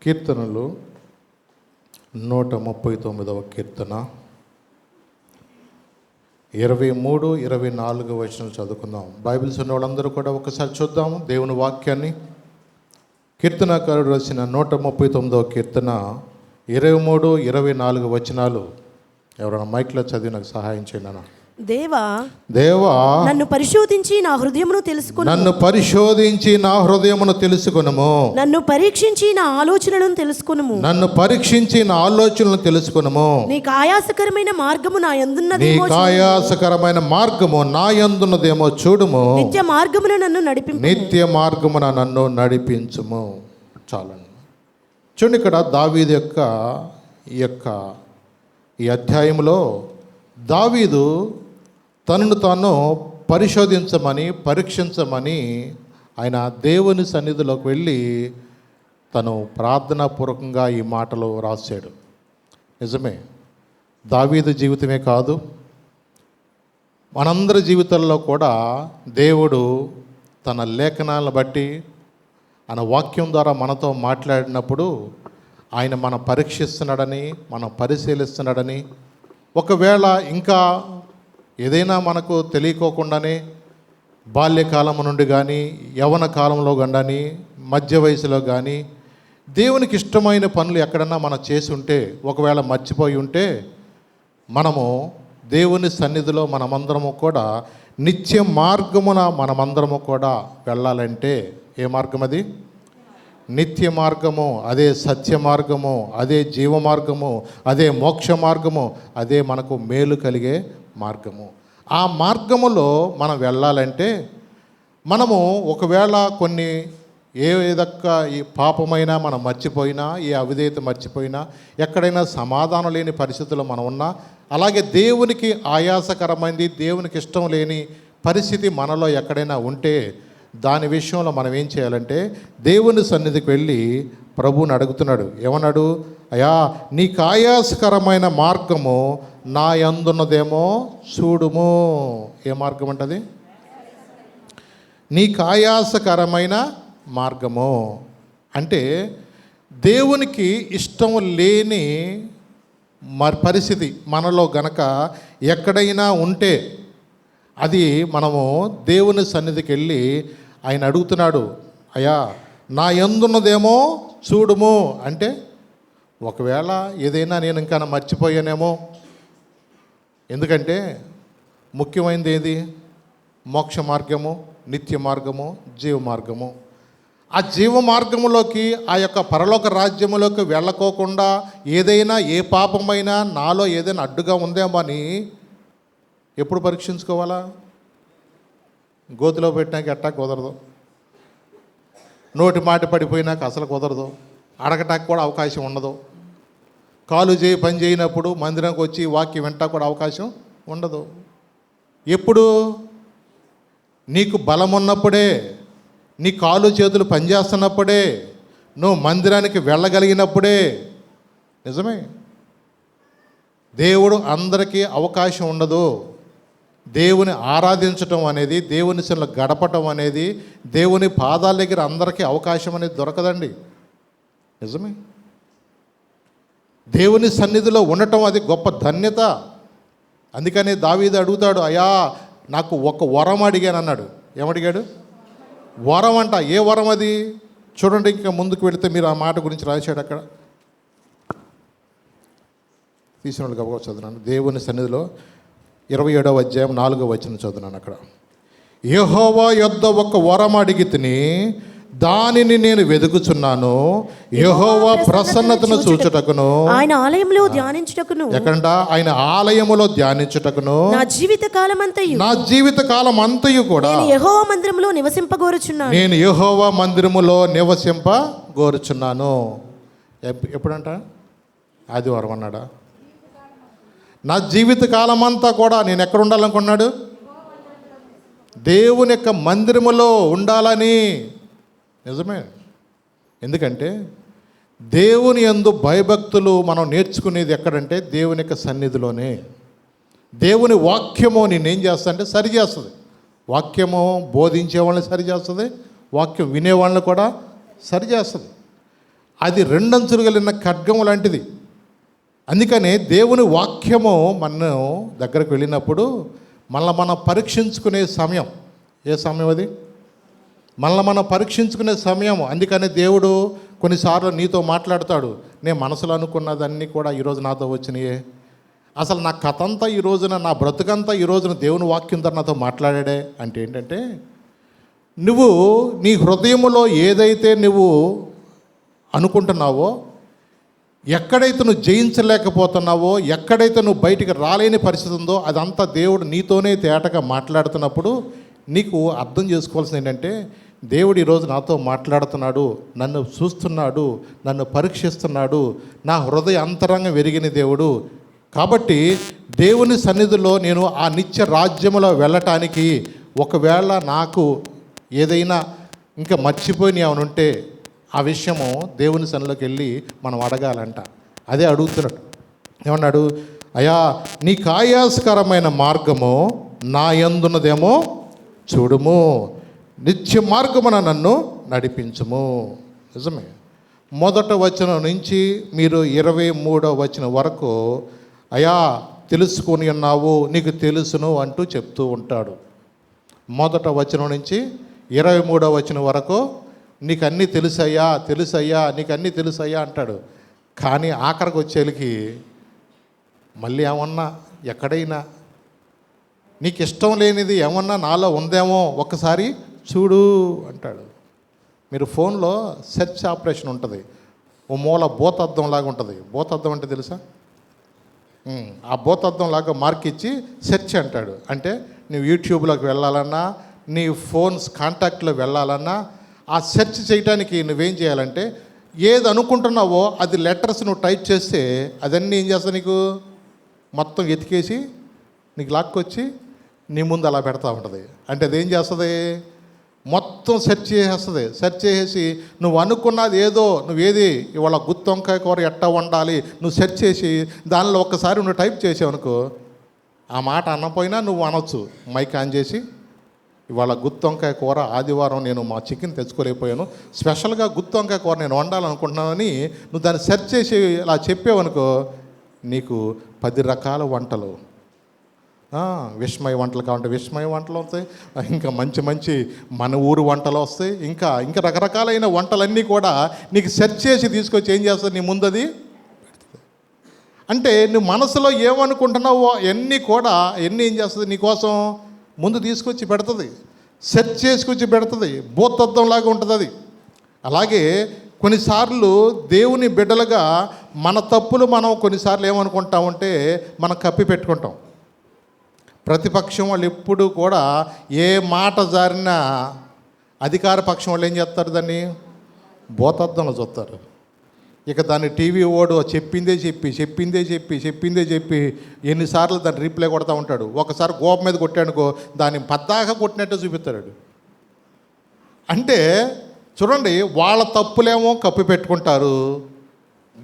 కీర్తనలు 139వ కీర్తన 23, 24 వచనాలు చదువుకుందాం. బైబిల్స్ ఉన్న వాళ్ళందరూ కూడా ఒకసారి చూద్దాము దేవుని వాక్యాన్ని. కీర్తనకారుడు రాసిన 139వ కీర్తన 23, 24 వచనాలు ఎవరైనా మైక్లో చదివి నాకు సహాయం చేయండి అన్న. దేవా నన్ను పరిశోధించి నా హృదయమును తెలుసుకును. నన్ను పరిశోధించి నా హృదయమును తెలుసుకునుము. నన్ను పరీక్షించి నా ఆలోచనలను తెలుసుకునుము. నన్ను పరీక్షించి నా ఆలోచనలను తెలుసుకునుము. నీకు ఆయాసకరమైన మార్గము నా యందున్నదేమో నీకు ఆయాసకరమైన మార్గము నా యందున్నదేమో చూడుము. నిత్య మార్గమున నన్ను నడిపించుము. నిత్య మార్గమున నన్ను నడిపించుము. చాలండి. చూడండి, ఇక్కడ దావీదు ఈ అధ్యాయంలో దావీదు తనను తాను పరిశోధించమని పరీక్షించమని ఆయన దేవుని సన్నిధిలోకి వెళ్ళి తను ప్రార్థనాపూర్వకంగా ఈ మాటలు రాశాడు. నిజమే, దావీదు జీవితమే కాదు, మనందరి జీవితాల్లో కూడా దేవుడు తన లేఖనాలను బట్టి ఆయన వాక్యం ద్వారా మనతో మాట్లాడినప్పుడు ఆయన మనం పరీక్షిస్తున్నాడని, మనం పరిశీలిస్తున్నాడని, ఒకవేళ ఇంకా ఏదైనా మనకు తెలియకోకుండానే బాల్యకాలం నుండి కానీ, యవ్వన కాలంలో కానీ, మధ్య వయసులో కానీ దేవునికి ఇష్టమైన పనులు ఎక్కడన్నా మనం చేసి ఉంటే, ఒకవేళ మర్చిపోయి ఉంటే, మనము దేవుని సన్నిధిలో మనమందరము కూడా నిత్య మార్గమున మనమందరము కూడా వెళ్ళాలంటే ఏ మార్గం అది? నిత్య మార్గము, అదే సత్య మార్గము, అదే జీవ మార్గము, అదే మోక్ష మార్గము, అదే మనకు మేలు కలిగే మార్గము. ఆ మార్గములో మనం వెళ్ళాలంటే మనము ఒకవేళ కొన్ని ఏ విధంగా ఈ పాపమైనా మనం మర్చిపోయినా, ఏ అవిధేయత మర్చిపోయినా, ఎక్కడైనా సమాధానం లేని పరిస్థితుల్లో మనం ఉన్నా, అలాగే దేవునికి ఆయాసకరమైనది, దేవునికి ఇష్టం లేని పరిస్థితి మనలో ఎక్కడైనా ఉంటే దాని విషయంలో మనం ఏం చేయాలంటే దేవుని సన్నిధికి వెళ్ళి ప్రభువుని అడుగుతున్నాడు. ఏమన్నాడు? అయ్యా, నీకు ఆయాసకరమైన మార్గము నా యందున్నదేమో చూడుము. ఏ మార్గం అంటది? నీకు ఆయాసకరమైన మార్గము అంటే దేవునికి ఇష్టం లేని పరిస్థితి మనలో గనక ఎక్కడైనా ఉంటే అది మనము దేవుని సన్నిధికి వెళ్ళి ఆయన అడుగుతున్నాడు, అయ్యా నా యందున్నదేమో చూడుము. అంటే ఒకవేళ ఏదైనా నేను ఇంకా మర్చిపోయానేమో. ఎందుకంటే ముఖ్యమైనది ఏది? మోక్ష మార్గము, నిత్య మార్గము, జీవ మార్గము. ఆ జీవ మార్గములోకి, ఆ యొక్క పరలోక రాజ్యములోకి వెళ్ళకోకుండా ఏదైనా ఏ పాపమైనా నాలో ఏదైనా అడ్డుగా ఉందేమో అని ఎప్పుడు పరీక్షించుకోవాలా? గోతిలో పెట్టినాక ఎట్టా కుదరదు, నోటి మాట పడిపోయినాక అసలు కుదరదు, అడగటానికి కూడా అవకాశం ఉండదు, కాలు పని చేయనప్పుడు మందిరంకి వచ్చి వాక్యం వింటా కూడా అవకాశం ఉండదు. ఎప్పుడు? నీకు బలం ఉన్నప్పుడే, నీ కాలు చేతులు పనిచేస్తున్నప్పుడే, నువ్వు మందిరానికి వెళ్ళగలిగినప్పుడే. నిజమే, దేవుడు అందరికీ అవకాశం ఉండదు. దేవుని ఆరాధించటం అనేది, దేవుని సన్నిధిలో గడపటం అనేది, దేవుని పాదాల దగ్గర అందరికీ అవకాశం అనేది దొరకదండి. నిజమే, దేవుని సన్నిధిలో ఉండటం అది గొప్ప ధన్యత. అందుకని దావీదు అడుగుతాడు, అయ్యా నాకు ఒక వరం అడిగాను అన్నాడు. ఏమడిగాడు? వరం అంట. ఏ వరం అది? చూడండి, ఇంకా ముందుకు వెళితే మీరు ఆ మాట గురించి రాశాడు అక్కడ. తీసిన వాళ్ళు గబగబా చదువున్నాను. దేవుని సన్నిధిలో 27వ అధ్యాయం 4వ వచనం చదువున్నాను. అక్కడ యెహోవా యొద్ద ఒక వరం అడిగి తిని దానిని నేను వెదుకుచున్నాను, యెహోవా ప్రసన్నతను చూచుటకును, ఆయన ఆలయంలో ధ్యానించుటకును. ఎక్కడంట? ఆయన ఆలయములో ధ్యానించుటకును నా జీవిత కాలం అంతయు కూడా నేను యెహోవా మందిరములో నివసింపగోరుచున్నాను. నేను యెహోవా మందిరములో నివసింపగోరుచున్నాను. ఎప్పుడంట? ఆదివారం అన్నాడా? నా జీవిత కాలం అంతా కూడా నేను ఎక్కడ ఉండాలనుకున్నాడు? దేవుని యొక్క మందిరములో ఉండాలని. నిజమే, ఎందుకంటే దేవుని యందు భయభక్తులు మనం నేర్చుకునేది ఎక్కడంటే దేవుని యొక్క సన్నిధిలోనే. దేవుని వాక్యము నేనేం చేస్తా అంటే సరి చేస్తుంది. వాక్యము బోధించే వాళ్ళని సరి చేస్తుంది, వాక్యం వినేవాళ్ళని కూడా సరి చేస్తుంది. అది రెండంచులు కలిగిన ఖడ్గము లాంటిది. అందుకనే దేవుని వాక్యము మనం దగ్గరకు వెళ్ళినప్పుడు మనం పరీక్షించుకునే సమయం. ఏ సమయం అది? మనం పరీక్షించుకునే సమయం. అందుకనే దేవుడు కొన్నిసార్లు నీతో మాట్లాడతాడు. నేను మనసులో అనుకున్నదన్నీ కూడా ఈరోజు నాతో వచ్చినాయే, అసలు నా కథ అంతా ఈ రోజున, నా బ్రతుకంతా ఈ రోజున దేవుని వాక్యం ద్వారా నాతో మాట్లాడాడే. అంటే ఏంటంటే, నువ్వు నీ హృదయంలో ఏదైతే నువ్వు అనుకుంటున్నావో, ఎక్కడైతే నువ్వు జయించలేకపోతున్నావో, ఎక్కడైతే నువ్వు బయటికి రాలేని పరిస్థితి ఉందో, అదంతా దేవుడు నీతోనే తేటగా మాట్లాడుతున్నప్పుడు నీకు అర్థం చేసుకోవాల్సింది ఏంటంటే, దేవుడు ఈరోజు నాతో మాట్లాడుతున్నాడు, నన్ను చూస్తున్నాడు, నన్ను పరీక్షిస్తున్నాడు, నా హృదయ అంతరంగం వెరిగిన దేవుడు. కాబట్టి దేవుని సన్నిధిలో నేను ఆ నిత్య రాజ్యములో వెళ్ళటానికి ఒకవేళ నాకు ఏదైనా ఇంకా మర్చిపోయిన ఏమైనా ఉంటే ఆ విషయము దేవుని సన్నిధిలోకి వెళ్ళి మనం అడగాలంట. అదే అడుగుతున్నాడు. ఏమన్నాడు? అయ్యా, నీ ఆయాసకరమైన మార్గము నా యందున్నదేమో చూడుము, నిత్య మార్గమున నన్ను నడిపించుము. నిజమే. మొదట వచనం నుంచి మీరు 23వ వచనం వరకు అయా తెలుసుకొని ఉన్నావు, నీకు తెలుసును అంటూ చెప్తూ ఉంటాడు. మొదట వచనం నుంచి 23వ వచనం వరకు నీకు అన్నీ తెలుసయ్యా, తెలుసయ్యా, నీకు అన్నీ తెలుసయ్యా అంటాడు. కానీ ఆఖరికి వచ్చేళ్ళకి మళ్ళీ ఏమన్నా ఎక్కడైనా నీకు ఇష్టం లేనిది ఏమన్నా నాలో ఉందేమో ఒక్కసారి చూడు అంటాడు. మీరు ఫోన్లో సెర్చ్ ఆపరేషన్ ఉంటుంది, ఓ మూల భూతద్దం లాగా ఉంటుంది. భూతద్దం అంటే తెలుసా? ఆ భూతద్దం లాగా మార్క్ ఇచ్చి సెర్చ్ అంటాడు. అంటే నువ్వు యూట్యూబ్లోకి వెళ్ళాలన్నా, నీ ఫోన్స్ కాంటాక్ట్లో వెళ్ళాలన్నా, ఆ సెర్చ్ చేయడానికి నువ్వేం చేయాలంటే, ఏది అనుకుంటున్నావో అది లెటర్స్ నువ్వు టైప్ చేస్తే అదన్నీ ఏం చేస్తా, నీకు మొత్తం ఎతికేసి నీకు లాక్కొచ్చి నీ ముందు అలా పెడతా ఉంటుంది. అంటే అదేం చేస్తుంది, మొత్తం సెర్చ్ చేసేస్తుంది. సెర్చ్ చేసేసి నువ్వు అనుకున్నది ఏదో, నువ్వేది ఇవాళ గుత్తి వంకాయ కూర ఎట్టా వండాలి నువ్వు సెర్చ్ చేసి దానిలో ఒక్కసారి నువ్వు టైప్ చేసావు అనుకో, ఆ మాట అనపోయినా నువ్వు అనొచ్చు. మైక్ ఆన్ చేసి, ఇవాళ గుత్తి వంకాయ కూర ఆదివారం నేను మా చికెన్ తెచ్చుకోలేకపోయాను, స్పెషల్గా గుత్తి వంకాయ కూర నేను వండాలనుకుంటున్నానని నువ్వు దాన్ని సెర్చ్ చేసి అలా చెప్పావనుకో, నీకు 10 రకాల వంటలు, విస్మయ వంటలు కావాలంటే విస్మయ వంటలు వస్తాయి, ఇంకా మంచి మంచి మన ఊరు వంటలు వస్తాయి, ఇంకా ఇంకా రకరకాలైన వంటలన్నీ కూడా నీకు సెర్చ్ చేసి తీసుకొచ్చి ఏం చేస్తుంది, నీ ముందది పెడుతుంది. అంటే నువ్వు మనసులో ఏమనుకుంటున్నావో అన్నీ కూడా ఏం చేస్తుంది, నీకోసం ముందు తీసుకొచ్చి పెడుతుంది, సెర్చ్ చేసుకొచ్చి పెడుతుంది. భూతత్వంలాగా ఉంటుంది అది. అలాగే కొన్నిసార్లు దేవుని బిడ్డలుగా మన తప్పులు మనం కొన్నిసార్లు ఏమనుకుంటామంటే మనం కప్పి పెట్టుకుంటాం. ప్రతిపక్షం వాళ్ళు ఎప్పుడు కూడా ఏ మాట జారినా అధికార పక్షం వాళ్ళు ఏం చేస్తారు, దాన్ని భూతద్దంలో చూస్తారు. ఇక దాన్ని టీవీ ఓడు చెప్పిందే చెప్పి ఎన్నిసార్లు దాన్ని రీప్లే కొడతా ఉంటాడు. ఒకసారి గోప మీద కొట్టాడుకో దాన్ని పద్దాక కొట్టినట్టు చూపిస్తాడు. అంటే చూడండి, వాళ్ళ తప్పులేమో కప్పి పెట్టుకుంటారు,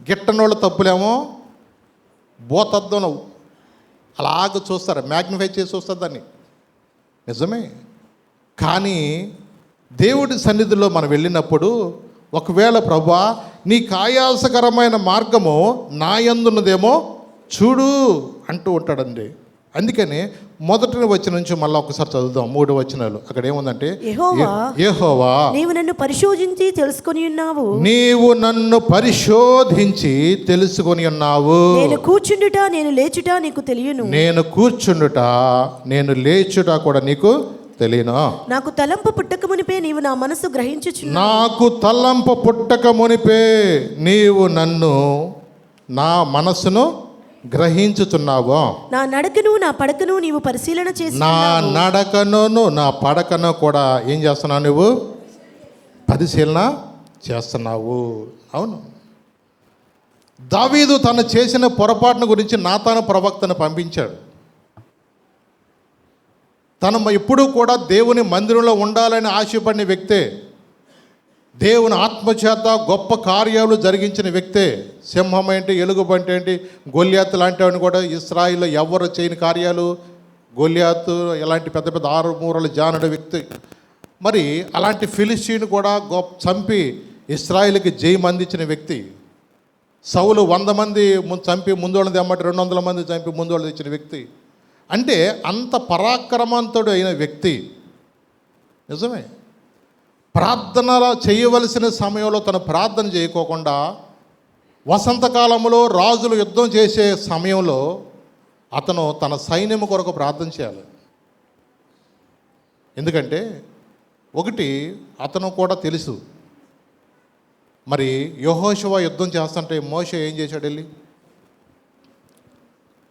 గిట్టనోళ్ళ తప్పులేమో భూతద్దంలో అలాగ చూస్తారు, మ్యాగ్నిఫై చేసి చూస్తారు దాన్ని. నిజమే. కానీ దేవుడి సన్నిధిలో మనం వెళ్ళినప్పుడు ఒకవేళ ప్రభువా నీ ఆయాసకరమైన మార్గము నా యందున్నదేమో చూడు అంటూ ఉంటాడండి. అందుకని మొదటి వచనం నుంచి మళ్ళీ ఒకసారి చదువుదాం, 3 వచనాలు. అక్కడ ఏముందంటే, యెహోవా నీవు నన్ను పరిశోధించి తెలుసుకొని ఉన్నావు, నీవు నన్ను పరిశోధించి తెలుసుకొని ఉన్నావు. నేను కూర్చుండుట నేను లేచుట నీకు తెలియను, నేను కూర్చుండుట నేను లేచుట కూడా నీకు తెలియను. నాకు తలంపు పుట్టక మునిపే నీవు నా మనసు గ్రహించుచున్నావు, నాకు తలంపు పుట్టక మునిపే నీవు నన్ను నా మనసును గ్రహించుతున్నావు. నా నడకను నా పడకను నీవు పరిశీలన చేసి, నా నడకను నా పడకను కూడా ఏం చేస్తున్నావు, నువ్వు పరిశీలన చేస్తున్నావు. అవును. దావీదు తను చేసిన పొరపాటును గురించి నాతాను ప్రవక్తను పంపించాడు. తను ఎప్పుడూ కూడా దేవుని మందిరంలో ఉండాలని ఆశపడిన వ్యక్తే, దేవుని ఆత్మచేత గొప్ప కార్యాలు జరిగించిన వ్యక్తే. సింహం ఏంటి, ఎలుగుబంటి ఏంటి, గొల్యాతు లాంటివని కూడా ఇశ్రాయేలులో ఎవరు చేయని కార్యాలు. గొల్యాతు ఇలాంటి పెద్ద పెద్ద 6 మూరల జానుడు వ్యక్తి. మరి అలాంటి ఫిలిస్తీన్ కూడా చంపి ఇశ్రాయేలుకి జయం అందించిన వ్యక్తి. సౌలు 100 మంది చంపి ముందోళ్ళని తెమ్మటి 200 మంది చంపి ముందోళ్ళు తెచ్చిన వ్యక్తి. అంటే అంత పరాక్రమంతుడు అయిన వ్యక్తి. నిజమే, ప్రార్థన చేయవలసిన సమయంలో తను ప్రార్థన చేయకోకుండా వసంతకాలంలో రాజులు యుద్ధం చేసే సమయంలో అతను తన సైన్యము కొరకు ప్రార్థన చేయాలి. ఎందుకంటే ఒకటి, అతను కూడా తెలుసు, మరి యెహోషువ యుద్ధం చేస్తుంటే మోషే ఏం చేశాడు? వెళ్ళి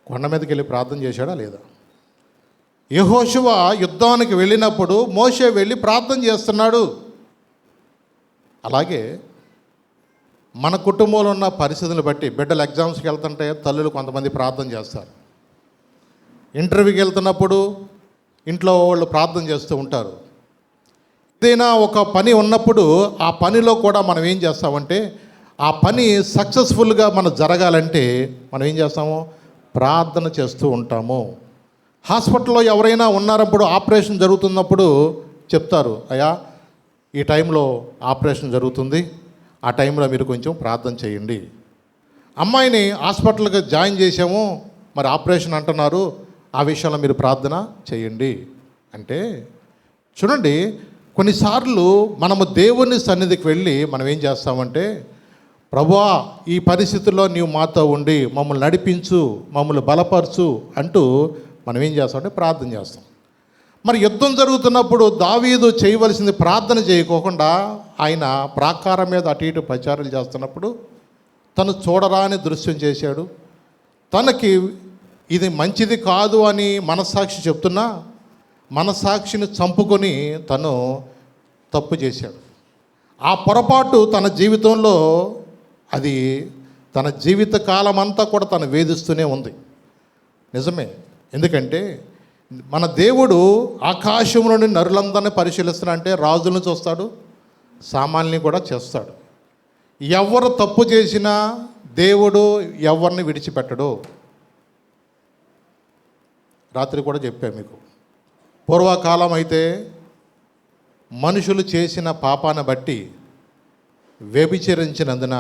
కొండ మీదకి వెళ్ళి ప్రార్థన చేశాడా లేదా? యెహోషువ యుద్ధానికి వెళ్ళినప్పుడు మోషే వెళ్ళి ప్రార్థన చేస్తున్నాడు. అలాగే మన కుటుంబంలో ఉన్న పరిస్థితులను బట్టి బిడ్డలు ఎగ్జామ్స్కి వెళ్తుంటే తల్లులు కొంతమంది ప్రార్థన చేస్తారు. ఇంటర్వ్యూకి వెళ్తున్నప్పుడు ఇంట్లో వాళ్ళు ప్రార్థన చేస్తూ ఉంటారు. ఏదైనా ఒక పని ఉన్నప్పుడు ఆ పనిలో కూడా మనం ఏం చేస్తామంటే ఆ పని సక్సెస్ఫుల్గా మనం జరగాలంటే మనం ఏం చేస్తాము? ప్రార్థన చేస్తూ ఉంటాము. హాస్పిటల్లో ఎవరైనా ఉన్నారప్పుడు ఆపరేషన్ జరుగుతున్నప్పుడు చెప్తారు, అయ్యా ఈ టైంలో ఆపరేషన్ జరుగుతుంది, ఆ టైంలో మీరు కొంచెం ప్రార్థన చేయండి. అమ్మాయిని హాస్పిటల్కి జాయిన్ చేసాము, మరి ఆపరేషన్ అంటున్నారు, ఆ విషయంలో మీరు ప్రార్థన చేయండి. అంటే చూడండి, కొన్నిసార్లు మనము దేవుని సన్నిధికి వెళ్ళి మనం ఏం చేస్తామంటే, ప్రభువా ఈ పరిస్థితుల్లో నీవు మాతో ఉండి మమ్మల్ని నడిపించు, మమ్మల్ని బలపరచు అంటూ మనం ఏం చేస్తామంటే ప్రార్థన చేస్తాం. మరి యుద్ధం జరుగుతున్నప్పుడు దావీదు చేయవలసింది ప్రార్థన చేయకోకుండా ఆయన ప్రాకారం మీద అటు ఇటు ప్రచారాలు చేస్తున్నప్పుడు తను చూడరాని దృశ్యం చేశాడు. తనకి ఇది మంచిది కాదు అని మనస్సాక్షి చెప్తున్నా మనస్సాక్షిని చంపుకొని తను తప్పు చేశాడు. ఆ పొరపాటు తన జీవితంలో అది తన జీవిత కాలం అంతా కూడా తను వేధిస్తూనే ఉంది. నిజమే, ఎందుకంటే మన దేవుడు ఆకాశం నుండి నరులందరినీ పరిశీలిస్తున్నా అంటే రాజులను చూస్తాడు, సామాన్యుని కూడా చేస్తాడు. ఎవరు తప్పు చేసినా దేవుడు ఎవరిని విడిచిపెట్టడు. రాత్రి కూడా చెప్పాను మీకు, పూర్వకాలం అయితే మనుషులు చేసిన పాపాన్ని బట్టి వ్యభిచరించినందున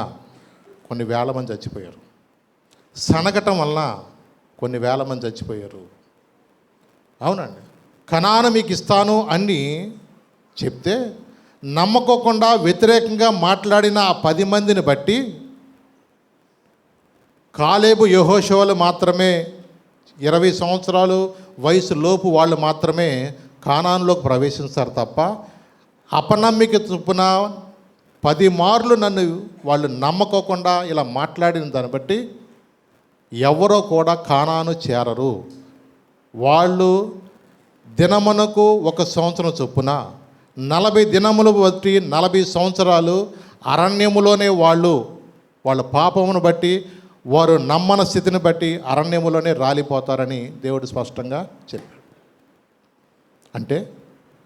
కొన్ని వేల మంది చచ్చిపోయారు. సనగటం వలన కొన్ని వేల మంది చచ్చిపోయారు. అవునండి, కనాను మీకు ఇస్తాను అని చెప్తే నమ్మకోకుండా వ్యతిరేకంగా మాట్లాడిన ఆ 10 మందిని బట్టి కాలేబు యెహోషువలు మాత్రమే 20 సంవత్సరాలు వయసు లోపు వాళ్ళు మాత్రమే కానానులోకి ప్రవేశిస్తారు తప్ప అపనమ్మిక చొప్పున 10 మార్లు నన్ను వాళ్ళు నమ్మకోకుండా ఇలా మాట్లాడిన దాన్ని బట్టి ఎవరో కూడా కానాను చేరరు. వాళ్ళు దినమునకు 1 సంవత్సరం చొప్పున 40 దినములు బట్టి 40 సంవత్సరాలు అరణ్యములోనే వాళ్ళ పాపమును బట్టి వారు నమ్మన స్థితిని బట్టి అరణ్యములోనే రాలిపోతారని దేవుడు స్పష్టంగా చెప్పాడు. అంటే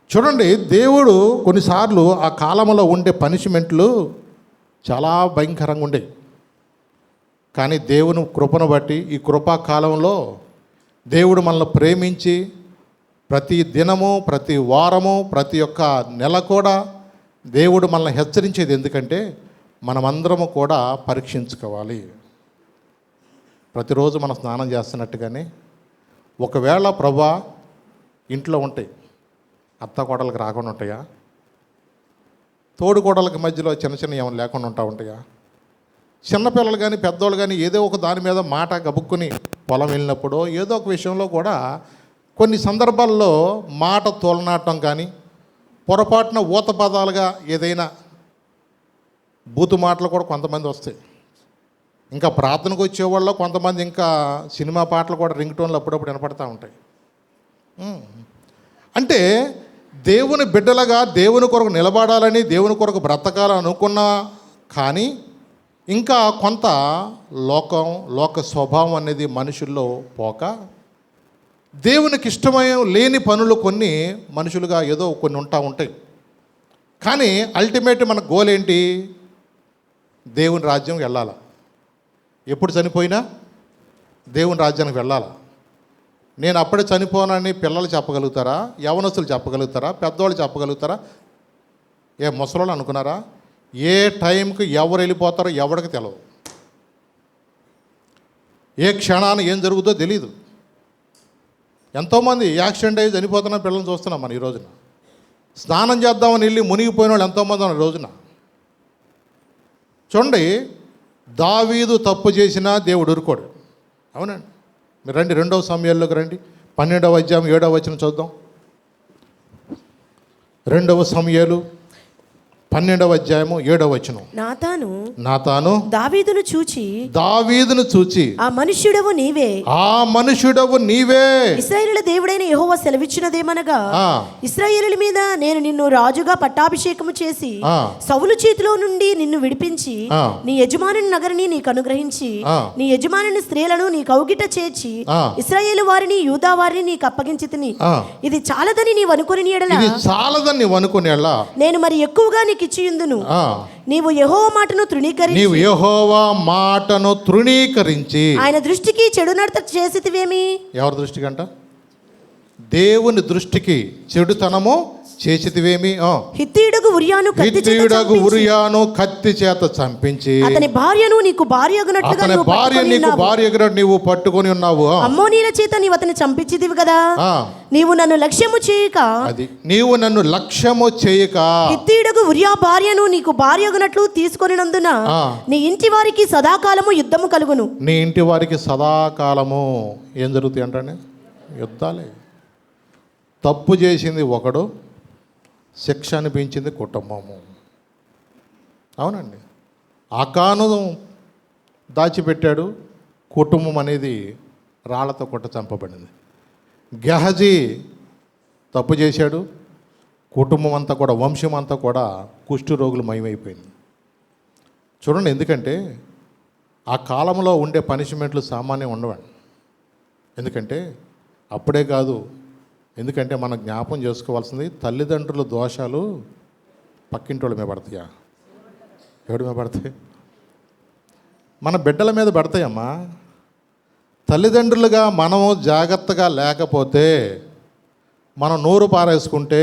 చూడండి, దేవుడు కొన్నిసార్లు ఆ కాలంలో ఉండే పనిష్మెంట్లు చాలా భయంకరంగా ఉండేవి. కానీ దేవుని కృపను బట్టి ఈ కృపా కాలంలో దేవుడు మనల్ని ప్రేమించి ప్రతి దినము, ప్రతి వారము, ప్రతి ఒక్క నెల కూడా దేవుడు మనల్ని హెచ్చరించేది ఎందుకంటే మనమందరము కూడా పరీక్షించుకోవాలి. ప్రతిరోజు మనం స్నానం చేస్తున్నట్టుగానే ఒకవేళ ప్రభా ఇంట్లో ఉంటాయి, అత్త కోడలకు రాకుండా ఉంటాయా? తోడు కోడలకి మధ్యలో చిన్న ఏమైనా లేకుండా ఉంటాయా? చిన్నపిల్లలు కానీ పెద్దోళ్ళు కానీ ఏదో ఒక దాని మీద మాట గబుక్కుని పొలం వెళ్ళినప్పుడు ఏదో ఒక విషయంలో కూడా కొన్ని సందర్భాల్లో మాట తోలనాటం కానీ పొరపాటున ఊత పదాలుగా ఏదైనా బూతు మాటలు కూడా కొంతమంది వస్తాయి. ఇంకా ప్రార్థనకు వచ్చేవాళ్ళు కొంతమంది ఇంకా సినిమా పాటలు కూడా రింగ్ టోన్లు అప్పుడప్పుడు వినపడతా ఉంటాయి. అంటే దేవుని బిడ్డలుగా దేవుని కొరకు నిలబడాలని దేవుని కొరకు బ్రతకాలని అనుకున్నా కానీ ఇంకా కొంత లోక స్వభావం అనేది మనుషుల్లో పోక దేవునికి ఇష్టమైన లేని పనులు కొన్ని మనుషులుగా ఏదో కొన్ని ఉంటాయి. కానీ అల్టిమేట్ మన గోల్ ఏంటి? దేవుని రాజ్యం వెళ్ళాలి. ఎప్పుడు చనిపోయినా దేవుని రాజ్యానికి వెళ్ళాలి. నేను అప్పుడే చనిపోనని పిల్లలు చెప్పగలుగుతారా? యవనస్తులు చెప్పగలుగుతారా? పెద్దవాళ్ళు చెప్పగలుగుతారా? ముసలోళ్ళు అనుకున్నారా? ఏ టైంకి ఎవరు వెళ్ళిపోతారో ఎవరికి తెలియదు. ఏ క్షణాన ఏం జరుగుతుందో తెలీదు. ఎంతోమంది యాక్సిడెంట్ అయ్యి చనిపోతున్న పిల్లల్ని చూస్తున్నాం మనం ఈ రోజున. స్నానం చేద్దామని వెళ్ళి మునిగిపోయిన వాళ్ళు ఎంతోమంది ఉన్నారు ఈ రోజున. చూడండి, దావీదు తప్పు చేసినా దేవుడు ఊరుకోడు. అవునండి. మీరు రండి, 2వ సమూయేలులోకి రండి, 12వ అధ్యాయం 7వ వచనం చూద్దాం. 2వ సమూయేలు 12వ అధ్యాయము 7వ వచనం. నాతాను దావీదును చూచి ఆ మనుష్యుడవు నీవే ఇశ్రాయేలు దేవుడైన యెహోవా సెలవిచ్చినదేమనగా, ఇశ్రాయేలుల మీద నేను నిన్ను రాజుగా పట్టాభిషేకము చేసి సౌలు చేతిలో నుండి నిన్ను విడిపించి నీ యజమానుని నగరిని నీకు అనుగ్రహించి నీ యజమానుని స్త్రీలను నీ కౌగిట చేర్చి ఇశ్రాయేలు వారిని యూదా వారిని నీకు అప్పగించితిని. ఇది చాలదని నీవు అనుకుని ఎడల నేను మరి ఎక్కువగా నీకు ఇచ్చియుందును. నీవు యెహోవా మాటను తృణీకరించి ఆయన దృష్టికి చెడు నడత చేసితివేమి. ఎవరి దృష్టికి అంట? దేవుని దృష్టికి చెడుతనము చేసితివేమి. హిత్తీయుడగు ఉరియాను కత్తి చేత చంపించి అతని భార్యను నీకు భార్య నీవు పట్టుకొని ఉన్నావు. అమ్మోనీల చేత నీవు అతని చంపించితివి కదా. నీవు నన్ను లక్ష్యము చేయక హిత్తీయుడగు ఉరియా భార్యను నీకు భార్యగునట్లు తీసుకొనినందున నీ ఇంటి వారికి సదాకాలము యుద్ధము కలుగును. నీ ఇంటి వారికి సదాకాలము ఏం జరుగుతాయి అంటే యుద్ధాలే. తప్పు చేసింది ఒకడు, శిక్ష అనిపించింది కుటుంబము. అవునండి. ఆకాను దాచిపెట్టాడు, కుటుంబం అనేది రాళ్లతో కొట్ట చంపబడింది. గెహజీ తప్పు చేశాడు, కుటుంబం అంతా కూడా, వంశం అంతా కూడా కుష్టు రోగులు మయమైపోయింది. చూడండి, ఎందుకంటే ఆ కాలంలో ఉండే పనిష్మెంట్లు సామాన్యం ఉండవండి. ఎందుకంటే అప్పుడే కాదు, ఎందుకంటే మనం జ్ఞాపం చేసుకోవాల్సింది తల్లిదండ్రుల దోషాలు పక్కింటి వాళ్ళ మీద పడతాయా? ఎవడి మీద పడతాయి? మన బిడ్డల మీద పడతాయమ్మా. తల్లిదండ్రులుగా మనము జాగ్రత్తగా లేకపోతే, మనం నోరు పారేసుకుంటే,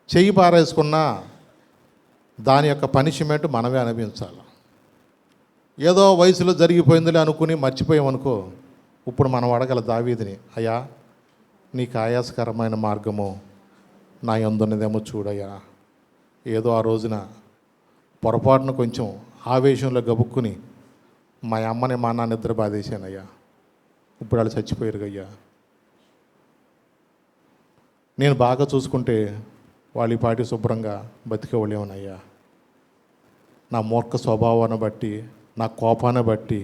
చెయ్యి పారేసుకున్నా దాని యొక్క పనిష్మెంట్ మనమే అనుభవించాలి. ఏదో వయసులో జరిగిపోయిందిలే అనుకుని మర్చిపోయామనుకో, ఇప్పుడు మనం అడగల దావీదుని, అయ్యా నీకు ఆయాసకరమైన మార్గము నా యందున్నదేమో చూడయ్యా. ఏదో ఆ రోజున పొరపాటున కొంచెం ఆవేశంలో గబుక్కుని మా అమ్మని మా నాన్న నిద్ర బాధేశానయ్యా, ఇప్పుడు వాళ్ళు చచ్చిపోయారు అయ్యా. నేను బాగా చూసుకుంటే వాళ్ళ పాటి శుభ్రంగా బతికేవాళ్ళేమోనయ్యా. నా మూర్ఖ స్వభావాన్ని బట్టి, నా కోపాన్ని బట్టి,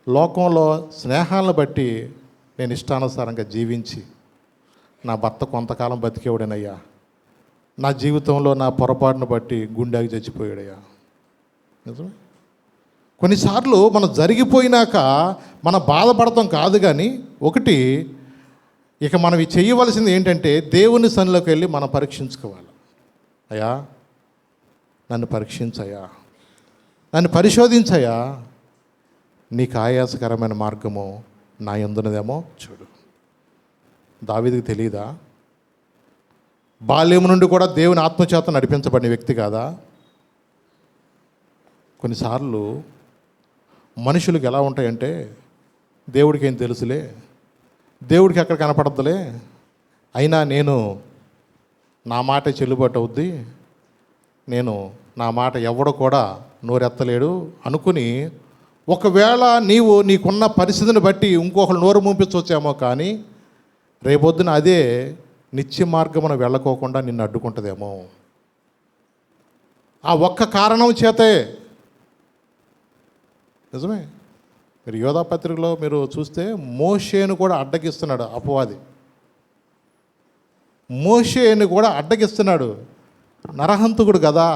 లోకంలో స్నేహాలను బట్టి నేను ఇష్టానుసారంగా జీవించి నా భర్త కొంతకాలం బతికేవాడనయ్యా. నా జీవితంలో నా పొరపాటును బట్టి గుండెకి చచ్చిపోయాడయ్యా. నిజమే. కొన్నిసార్లు మనం జరిగిపోయినాక మనం బాధపడతాం కాదు, కానీ ఒకటి ఇక మనం చేయవలసింది ఏంటంటే దేవుని సన్నిధిలోకి వెళ్ళి మనం పరీక్షించుకోవాలి. అయ్యా నన్ను పరీక్షించయ్యా, నన్ను పరిశోధించయ్యా, నీకు ఆయాసకరమైన మార్గము నా యందున్నదేమో చూడు. దావీదుకి తెలియదా? బాల్యం నుండి కూడా దేవుని ఆత్మచేత నడిపించబడిన వ్యక్తి కాదా? కొన్నిసార్లు మనుషులకు ఎలా ఉంటాయంటే, దేవుడికి ఏం తెలుసులే, దేవుడికి ఎక్కడ కనపడద్దులే, అయినా నేను నా మాట చెల్లుబాటు అవుద్ది, నేను నా మాట ఎవడు కూడా నోరెత్తలేడు అనుకుని, ఒకవేళ నీకున్న పరిస్థితిని బట్టి ఇంకొకరు నోరు ముంపించవచ్చేమో, కానీ రేపొద్దున అదే నిత్య మార్గమున వెళ్ళకోకుండా నిన్ను అడ్డుకుంటుందేమో. ఆ ఒక్క కారణం చేతే. నిజమే. మీరు యోధా పత్రికలో మీరు చూస్తే మోషేను కూడా అడ్డగిస్తున్నాడు అపవాది. మోషేను కూడా అడ్డగిస్తున్నాడు, నరహంతకుడు కదా.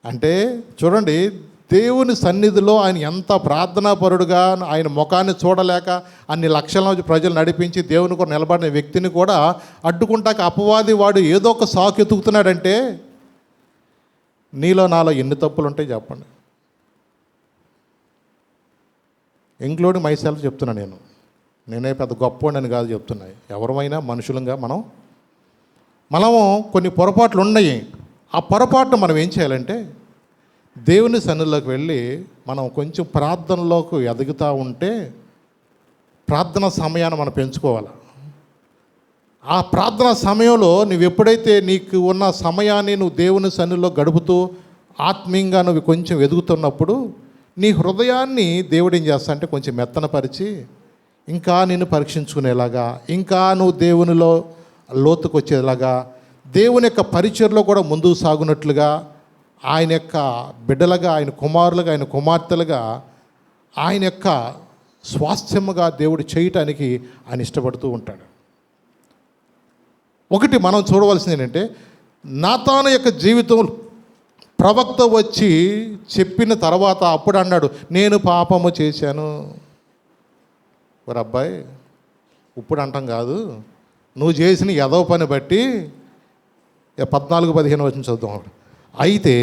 అంటే చూడండి, దేవుని సన్నిధిలో ఆయన ఎంత ప్రార్థనాపరుడుగా, ఆయన ముఖాన్ని చూడలేక అన్ని లక్షల ప్రజలు నడిపించి దేవుని కూడా నిలబడిన వ్యక్తిని కూడా అడ్డుకుంటాక అపవాది వాడు ఏదో ఒక సాకు ఎతుకుతున్నాడంటే, నీలో నాలో ఎన్ని తప్పులు ఉంటాయి చెప్పండి. ఇంక్లూడింగ్ మై సెల్ఫ్ చెప్తున్నా. నేనే పెద్ద గొప్పవాడిని కాదు చెప్తున్నా. ఎవరమైనా మనుషులంగా మనము కొన్ని పొరపాట్లు ఉన్నాయి. ఆ పొరపాటును మనం ఏం చేయాలంటే దేవుని సన్నిధిలోకి వెళ్ళి మనం కొంచెం ప్రార్థనలోకి ఎదుగుతూ ఉంటే ప్రార్థన సమయాన్ని మనం పెంచుకోవాలి. ఆ ప్రార్థన సమయంలో నువ్వు ఎప్పుడైతే నీకు ఉన్న సమయాన్ని నువ్వు దేవుని సన్నిధిలో గడుపుతూ ఆత్మీయంగా నువ్వు కొంచెం ఎదుగుతున్నప్పుడు నీ హృదయాన్ని దేవుడు ఏం చేస్తా అంటే కొంచెం మెత్తనపరిచి ఇంకా నిన్ను పరీక్షించుకునేలాగా, ఇంకా నువ్వు దేవునిలో లోతుకు వచ్చేలాగా, దేవుని యొక్క పరిచయలో కూడా ముందుకు సాగునట్లుగా, ఆయన యొక్క బిడ్డలుగా, ఆయన కుమారులుగా, ఆయన కుమార్తెలుగా, ఆయన యొక్క స్వాస్థ్యముగా దేవుడు చేయటానికి ఆయన ఇష్టపడుతూ ఉంటాడు. ఒకటి మనం చూడవలసింది ఏంటంటే, నాతాను యొక్క జీవితం ప్రవక్త వచ్చి చెప్పిన తర్వాత అప్పుడు అన్నాడు, నేను పాపము చేశాను. మరి అబ్బాయి, ఇప్పుడు అంటాం కాదు, నువ్వు చేసిన ఎదవ పని బట్టి 14-15 వచ్చిన చదువుతాం. అయితే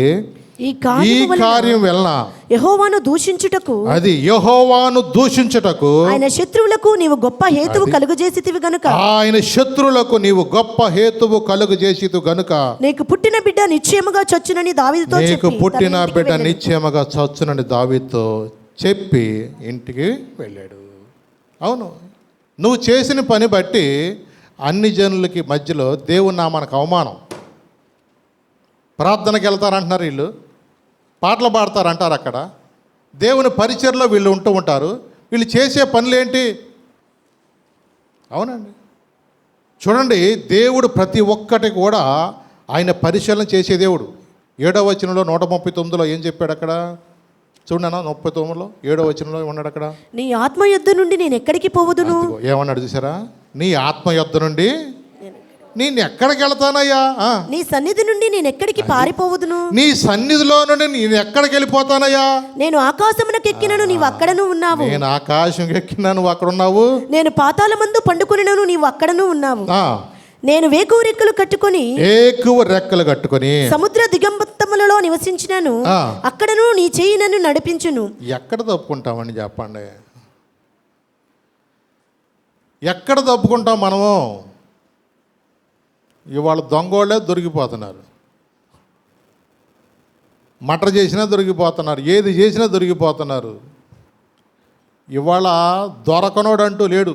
ఈ కార్యం వలన యెహోవాను దూషించుటకు, అది యెహోవాను దూషించుటకు ఆయన శత్రువులకు నీవు గొప్ప హేతువు కలుగజేసితివి గనుక, ఆయన శత్రువులకు నీవు గొప్ప హేతువు కలుగజేసితివి గనుక నీకు పుట్టిన బిడ్డ నిశ్చయముగా చచ్చునని దావీదుతో చెప్పి నీకు పుట్టిన తన ఇంటికి బిడ్డ వెళ్ళెను. నిశ్చయముగా చచ్చునని దావీదుతో చెప్పి ఇంటికి వెళ్ళాడు. అవును, నువ్వు చేసిన పని బట్టి అన్ని జనులకి మధ్యలో దేవుని నామానికి అవమానం. ప్రార్థనకి వెళ్తారంటున్నారు వీళ్ళు, పాటలు పాడతారంటారు అక్కడ, దేవుని పరిచర్లో వీళ్ళు ఉంటూ ఉంటారు. వీళ్ళు చేసే పనులేంటి? అవునండి, చూడండి, దేవుడు ప్రతి ఒక్కటి కూడా ఆయన పరిశీలన చేసే దేవుడు. 7వ వచనంలో 139లో ఏం చెప్పాడు అక్కడ చూడన్నా, 39లో 7వ వచనంలో ఏమన్నాడు అక్కడ? నీ ఆత్మ యుద్ధ నుండి నేను ఎక్కడికి పోవదును. అదిగో, ఏమన్నాడు చూసారా? నీ ఆత్మ యుద్ధ నుండి నేను ఎక్కడికి వెళ్తానయ్యా? నీ సన్నిధి నుండి నేను ఎక్కడికి పారిపోవదును. నీ సన్నిధిలో నుండి నేను ఎక్కడికి వెళ్ళిపోతానయ్యా? నేను ఆకాశమునకు ఎక్కినను, నీవు అక్కడను ఉన్నావు. నేను ఆకాశం ఎక్కినా, నువ్వు అక్కడ ఉన్నావు. నేను పాతాళమందు పండుకొనినను, నీవు అక్కడను ఉన్నావు. నేను వేకువ రెక్కలు కట్టుకొని, ఏకువ రెక్కలు కట్టుకొని సముద్ర దిగంబత్తములలో నివసించినను, అక్కడను నీ చెయ్యి నన్ను నడిపించును. ఎక్కడ తప్పుకుంటామని చెప్పండి, ఎక్కడ తప్పుకుంటాం మనము? ఇవాళ దొంగోళ్ళే దొరికిపోతున్నారు, మటర్ చేసినా దొరికిపోతున్నారు, ఏది చేసినా దొరికిపోతున్నారు. ఇవాళ దొరకనోడు అంటూ లేడు.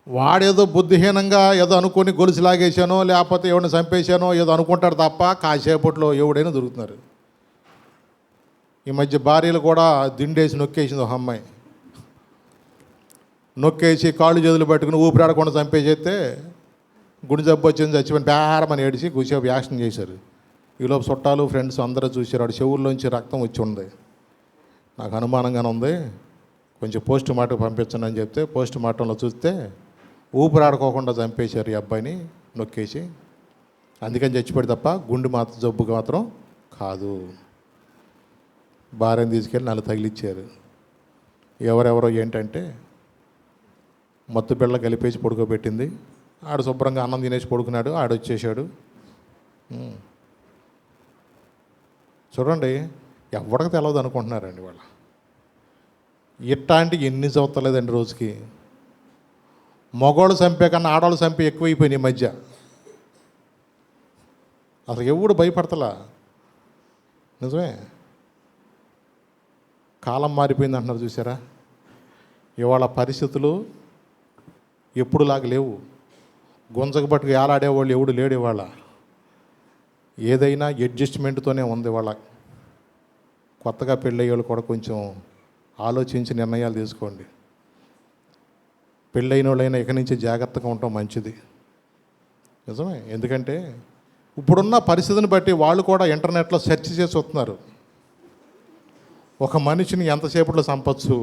వాడేదో బుద్ధిహీనంగా ఏదో అనుకొని గొలుసు లాగేశానో లేకపోతే ఎవరిని చంపేశానో ఏదో అనుకుంటాడు తప్ప కాసేపట్లో ఎవడైనా దొరుకుతున్నారు. ఈ మధ్య భార్యలు కూడా దిండేసి నొక్కేసింది ఒక అమ్మాయి, నొక్కేసి కాళ్ళు చేతులు పట్టుకుని ఊపిరాడకుండా చంపేసేస్తే గుడి జబ్బు వచ్చింది, చచ్చిపోయిన బేరమని ఏడిసి కూసేపు యాక్షన్ చేశారు. ఈలోపు చుట్టాలు ఫ్రెండ్స్ అందరూ చూశారు, వాడు చెవుల్లోంచి రక్తం వచ్చి ఉంది. నాకు అనుమానంగానే ఉంది, కొంచెం పోస్ట్ మార్టం పంపించండి అని చెప్తే పోస్ట్ మార్టంలో చూస్తే ఊపిరాడుకోకుండా చంపేశారు ఈ అబ్బాయిని నొక్కేసి. అందుకని చచ్చిపోయి తప్ప గుండె జబ్బుకి మాత్రం కాదు. భార్యను తీసుకెళ్ళి 4 తగిలిచ్చారు. ఎవరెవరో ఏంటంటే మత్తు పిల్ల కలిపేసి పడుకోబెట్టింది, ఆడు శుభ్రంగా అన్నం తినేసి పడుకున్నాడు, ఆడు వచ్చేసాడు. చూడండి, ఎవరికి తెలవదు అనుకుంటున్నారండి వాళ్ళు. ఇట్లాంటి ఎన్ని చదువుతలేదండి రోజుకి. మగవాళ్ళు చంపే కన్నా ఆడవాళ్ళు చంపే ఎక్కువైపోయినాయి ఈ మధ్య. అసలు ఎవడు భయపడతలా. నిజమే, కాలం మారిపోయింది అంటున్నారు చూసారా. ఇవాళ పరిస్థితులు ఎప్పుడులాగా లేవు. గుంజకు పట్టుకు ఏలాడేవాళ్ళు ఎవడు లేడు ఇవాళ. ఏదైనా అడ్జస్ట్మెంట్తోనే ఉంది ఇవాళ. కొత్తగా పెళ్ళయ్యేవాళ్ళు కూడా కొంచెం ఆలోచించి నిర్ణయాలు తీసుకోండి. పెళ్ళైన వాళ్ళైనా ఇక నుంచి జాగ్రత్తగా ఉండటం మంచిది. నిజమే, ఎందుకంటే ఇప్పుడున్న పరిస్థితిని బట్టి వాళ్ళు కూడా ఇంటర్నెట్లో సెర్చ్ చేసి వస్తున్నారు. ఒక మనిషిని ఎంతసేపట్లో చంపచ్చు,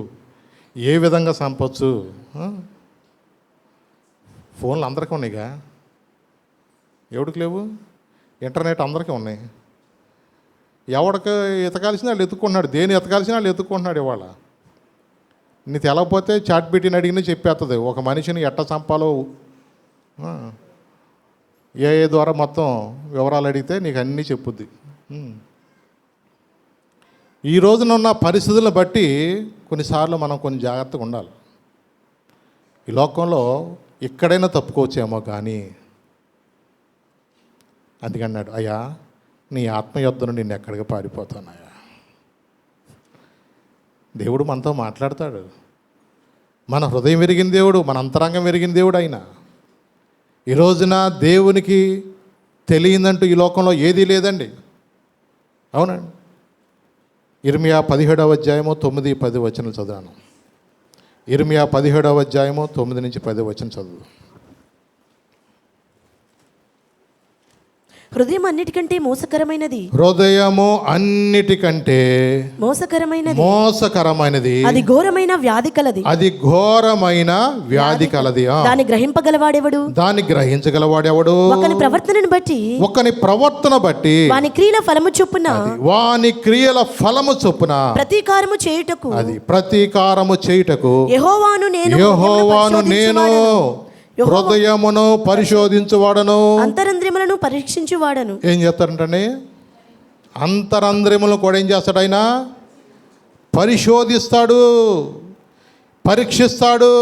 ఏ విధంగా చంపచ్చు. ఫోన్లు అందరికీ ఉన్నాయిగా, ఎవడికి లేవు? ఇంటర్నెట్ అందరికీ ఉన్నాయి. ఎవడికి ఎతకాల్సిన వాళ్ళు ఎత్తుకుంటున్నాడు, దేని ఎతకాల్సిన వాళ్ళు ఎత్తుకుంటున్నాడు. ఇవాళ నీ తెలవకపోతే చాట్ పెట్టిన అడిగినా చెప్పేస్తుంది. ఒక మనిషిని ఎట్ట చంపాలో ఏ ద్వారా మొత్తం వివరాలు అడిగితే నీకు అన్నీ చెప్పుద్ది. ఈ రోజున ఉన్న పరిస్థితులను బట్టి కొన్నిసార్లు మనం కొన్ని జాగ్రత్తగా ఉండాలి. ఈ లోకంలో ఎక్కడైనా తప్పుకోవచ్చేమో, కానీ అందుకన్నాడు, అయ్యా నీ ఆత్మయుద్ధను నిన్ను ఎక్కడికి పారిపోతానయ్యా. దేవుడు మనతో మాట్లాడతాడు. మన హృదయం విరిగిన దేవుడు, మన అంతరంగం విరిగిన దేవుడు ఆయన. ఈ రోజున దేవునికి తెలియదంటూ ఈ లోకంలో ఏదీ లేదండి. అవునండి. ఇర్మియా 17వ అధ్యాయము 9-10 వచనాలు చదివాను. ఇర్మియా 17వ అధ్యాయము 9-10 వచనం చదువు. హృదయం అన్నిటికంటే మోసకరమైనది. హృదయము అన్నిటికంటే మోసకరమైనది. అది ఘోరమైన వ్యాధి కలది. అది ఘోరమైన వ్యాధి కలది. దాన్ని గ్రహింపగలవాడెవడు? దాన్ని గ్రహించగలవాడెవడు? ఒకని ప్రవర్తన బట్టి వాని క్రియల ఫలము చొప్పున ప్రతీకారము చేయుటకు, అది ప్రతీకారము చేయుటకు యెహోవాను నేను హృదయమును పరిశోధించువాడను, అంతరంద్రియములను పరీక్షించువాడను. ఏం చేస్తాడంటే అంతరంద్రియములను కూడా ఏం చేస్తాడు ఆయన? పరిశోధిస్తాడు, పరీక్షిస్తాడు.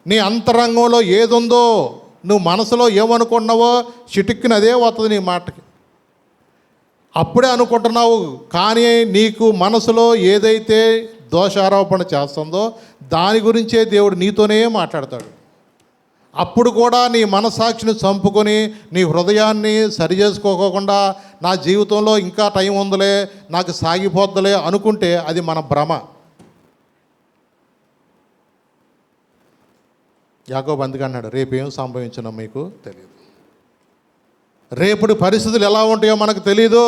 నీ అంతరంగంలో ఏదుందో, నువ్వు మనసులో ఏమనుకున్నావో చిటిక్కిన అదే వస్తుంది నీ మాటకి. అప్పుడే అనుకుంటున్నావు, కానీ నీకు మనసులో ఏదైతే దోషారోపణ చేస్తుందో దాని గురించే దేవుడు నీతోనే మాట్లాడతాడు. అప్పుడు కూడా నీ మనసాక్షిని చంపుకొని నీ హృదయాన్ని సరి చేసుకోకుండా నా జీవితంలో ఇంకా టైం ఉందిలే, నాకు సాగిపోద్దులే అనుకుంటే అది మన భ్రమ. యాకోబు అందుకే అన్నాడు, రేపేం సంభవించినో మీకు తెలియదు. రేపటి పరిస్థితులు ఎలా ఉంటాయో మనకు తెలీదు.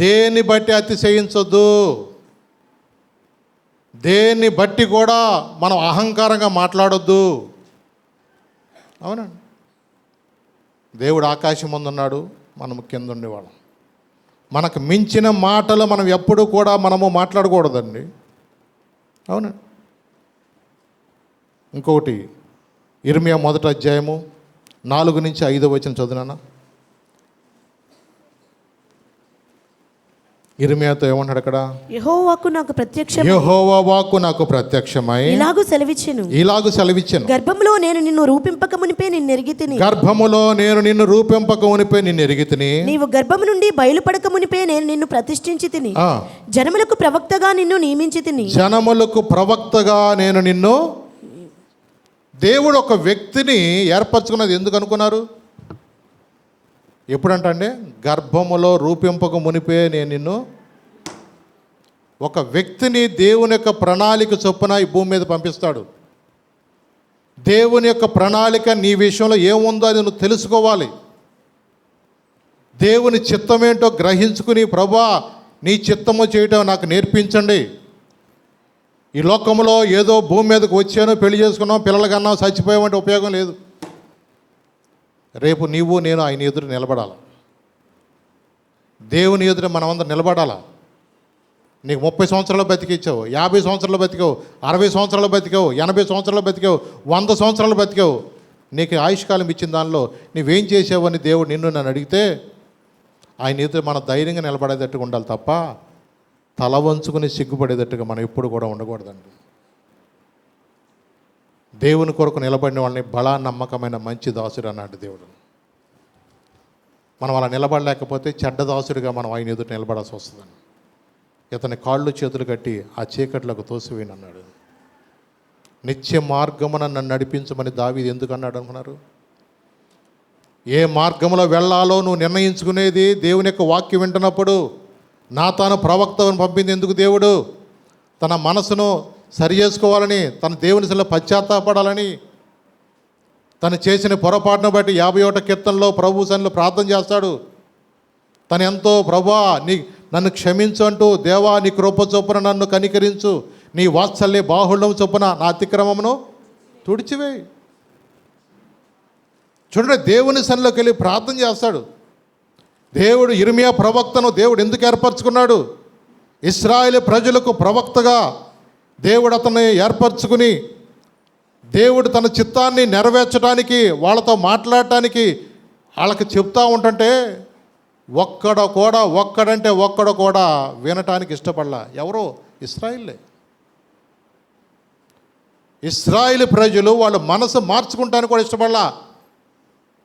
దేన్ని బట్టి అతిశయించొద్దు. దేన్ని బట్టి కూడా మనం అహంకారంగా మాట్లాడొద్దు. అవునండి. దేవుడు ఆకాశం ముందున్నాడు, మనము కింద ఉండేవాళ్ళం. మనకు మించిన మాటలు మనం ఎప్పుడూ కూడా మనము మాట్లాడకూడదండి. అవునండి. ఇంకొకటి, ఇర్మియా 1వ అధ్యాయము 4-5 వచనం చదివినా. ఇర్మియాతో ఏమంటాడు అక్కడ? యెహోవా వాక్కు నాకు ప్రత్యక్షమై ఇలాగు సెలవిచ్చెను. గర్భములో నేను నిన్ను రూపింపక మునిపే నిన్ను ఎరిగితిని. నీవు గర్భము నుండి బయలుపడక మునిపే నేను నిన్ను ప్రతిష్ఠించి తిని. జనములకు ప్రవక్తగా నిన్ను నియమించి తిని. దేవుడు ఒక వ్యక్తిని ఏర్పరచుకున్నది ఎందుకు అనుకున్నారు? ఎప్పుడంటే గర్భములో రూపింపక మునిపే నేను నిన్ను. ఒక వ్యక్తిని దేవుని యొక్క ప్రణాళిక చొప్పున ఈ భూమి మీద పంపిస్తాడు. దేవుని యొక్క ప్రణాళిక నీ విషయంలో ఏముందో అది నువ్వు తెలుసుకోవాలి. దేవుని చిత్తమేంటో గ్రహించుకుని, ప్రభువా నీ చిత్తము చేయటం నాకు నేర్పించండి. ఈ లోకంలో ఏదో భూమి మీదకి వచ్చాను, పెళ్లి చేసుకున్నాం, పిల్లలు కన్నాం, చచ్చిపోయామంటే ఉపయోగం లేదు. రేపు నీవు నేను ఆయన ఎదురు నిలబడాలి. దేవుని ఎదురు మనమందరం నిలబడాలా. నీకు 30 సంవత్సరాలు బతికిచ్చావు, 50 సంవత్సరాలు బతికావు, 60 సంవత్సరాలు బతికావు, 80 సంవత్సరాలు బతికావు, 100 సంవత్సరాలు బతికావు. నీకు ఆయుష్కాలం ఇచ్చిన దానిలో నువ్వేం చేసావు అని దేవుడు నన్ను అడిగితే ఆయన ఎదురు మన ధైర్యంగా నిలబడేటట్టుగా ఉండాలి తప్ప తల వంచుకుని సిగ్గుపడేటట్టుగా మనం ఎప్పుడు కూడా ఉండకూడదండి. దేవుని కొరకు నిలబడిన వాళ్ళని బలా నమ్మకమైన మంచి దాసుడు అన్నాడు దేవుడు. మనం అలా నిలబడలేకపోతే చెడ్డ దాసుడిగా మనం ఆయన ఎదురు నిలబడాల్సి వస్తుందండి. ఇతని కాళ్ళు చేతులు కట్టి ఆ చీకట్లకు తోసివేయను అన్నాడు. నిత్య మార్గమున నన్ను నడిపించమని దావీదు ఎందుకు అన్నాడు అనుకున్నారు? ఏ మార్గంలో వెళ్ళాలో నువ్వు నిర్ణయించుకునేది దేవుని యొక్క వాక్యం వింటున్నప్పుడు. నాతాను ప్రవక్తను పంపింది ఎందుకు? దేవుడు తన మనసును సరి చేసుకోవాలని, తన దేవుని సన్నిధిలో పశ్చాత్తాపడాలని, తను చేసిన పొరపాటును బట్టి 51వ కీర్తనలో ప్రభు సన్నిధిలో ప్రార్థన చేస్తాడు. తను ఎంతో, ప్రభువా నన్ను క్షమించు అంటూ, దేవా నీ కృప చొప్పున నన్ను కనికరించు, నీ వాత్సల్య బాహుళ్యం చొప్పున నా అతిక్రమమును తుడిచివేయి. చూడండి, దేవుని సన్నిధిలోకి వెళ్ళి ప్రార్థన చేస్తాడు. దేవుడు ఇర్మియా ప్రవక్తను దేవుడు ఎందుకు ఏర్పరచుకున్నాడు? ఇశ్రాయేలు ప్రజలకు ప్రవక్తగా దేవుడు అతన్ని ఏర్పరచుకుని, దేవుడు తన చిత్తాన్ని నెరవేర్చడానికి, వాళ్ళతో మాట్లాడటానికి వాళ్ళకి చెప్తా ఉంటుంటే ఒక్కడు కూడా వినటానికి ఇష్టపడలా. ఎవరో? ఇశ్రాయేలే. ఇశ్రాయేలు ప్రజలు వాళ్ళ మనసు మార్చుకుంటానికి కూడా ఇష్టపడలా.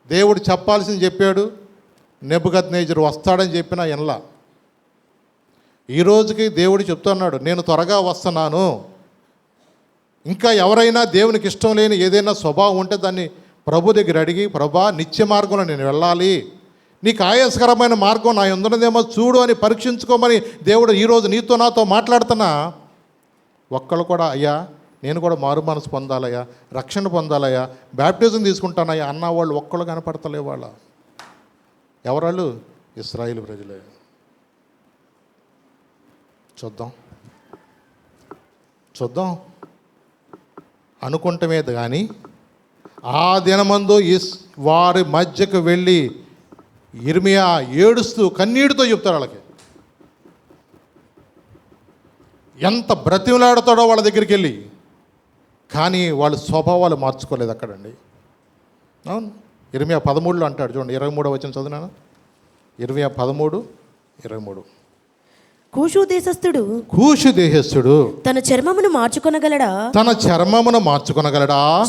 దేవుడు చెప్పాల్సింది చెప్పాడు, నెబుకద్నెజరు వస్తాడని చెప్పినా వినలా. ఈ రోజుకి దేవుడు చెప్తున్నాడు, నేను త్వరగా వస్తున్నాను. ఇంకా ఎవరైనా దేవునికి ఇష్టం లేని ఏదైనా స్వభావం ఉంటే దాన్ని ప్రభు దగ్గర అడిగి, ప్రభా నిత్య మార్గంలో నేను వెళ్ళాలి, నీకు ఆయాసకరమైన మార్గం నా ఉన్నదేమో చూడు అని పరీక్షించుకోమని దేవుడు ఈరోజు నీతో నాతో మాట్లాడుతున్నా. ఒక్కళ్ళు కూడా అయ్యా నేను కూడా మారు మనసు పొందాలయ్యా, రక్షణ పొందాలయ్యా, బ్యాప్టిజం తీసుకుంటానయ్యా అన్న వాళ్ళు ఒక్కళ్ళు కనపడతలే. వాళ్ళ ఎవరాళ్ళు? ఇశ్రాయేలు ప్రజలే. చూద్దాం అనుకుంటమే కానీ ఆ దినమందు వారి మధ్యకు వెళ్ళి యిర్మీయా ఏడుస్తూ కన్నీటితో చెప్తాడు వాళ్ళకి. ఎంత బ్రతిమలాడుతాడో వాళ్ళ దగ్గరికి వెళ్ళి. కానీ వాళ్ళ స్వభావాలు మార్చుకోలేదు అక్కడండి. అవును, యిర్మీయా 13లో అంటాడు చూడండి, 23వ వచనం చదివినాను. యిర్మీయా 13:23. కూషు దేశస్థుడు తన చర్మమును మార్చుకొనగలడా?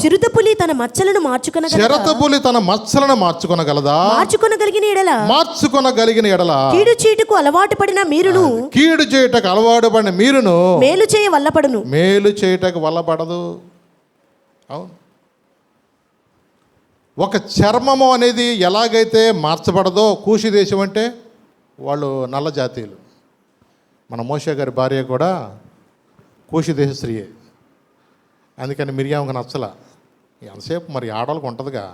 చిరుతపులి తన మచ్చలను మార్చుకొనగలదా? మార్చుకొనగలిగిన ఎడల కీడు చేయుటకు అలవాటు పడిన మీరును మేలు చేయటకు వల్లపడదు. అవును, ఒక చర్మము అనేది ఎలాగైతే మార్చబడదో, కూషి దేశం అంటే వాళ్ళు నల్ల జాతీయులు. మన మోషే గారి భార్య కూడా కూషి దేశ స్త్రీయే. అందుకని మిరియాముకు నచ్చల. ఎంతసేపు మరి ఆడవాళ్ళకు ఉంటుందిగా,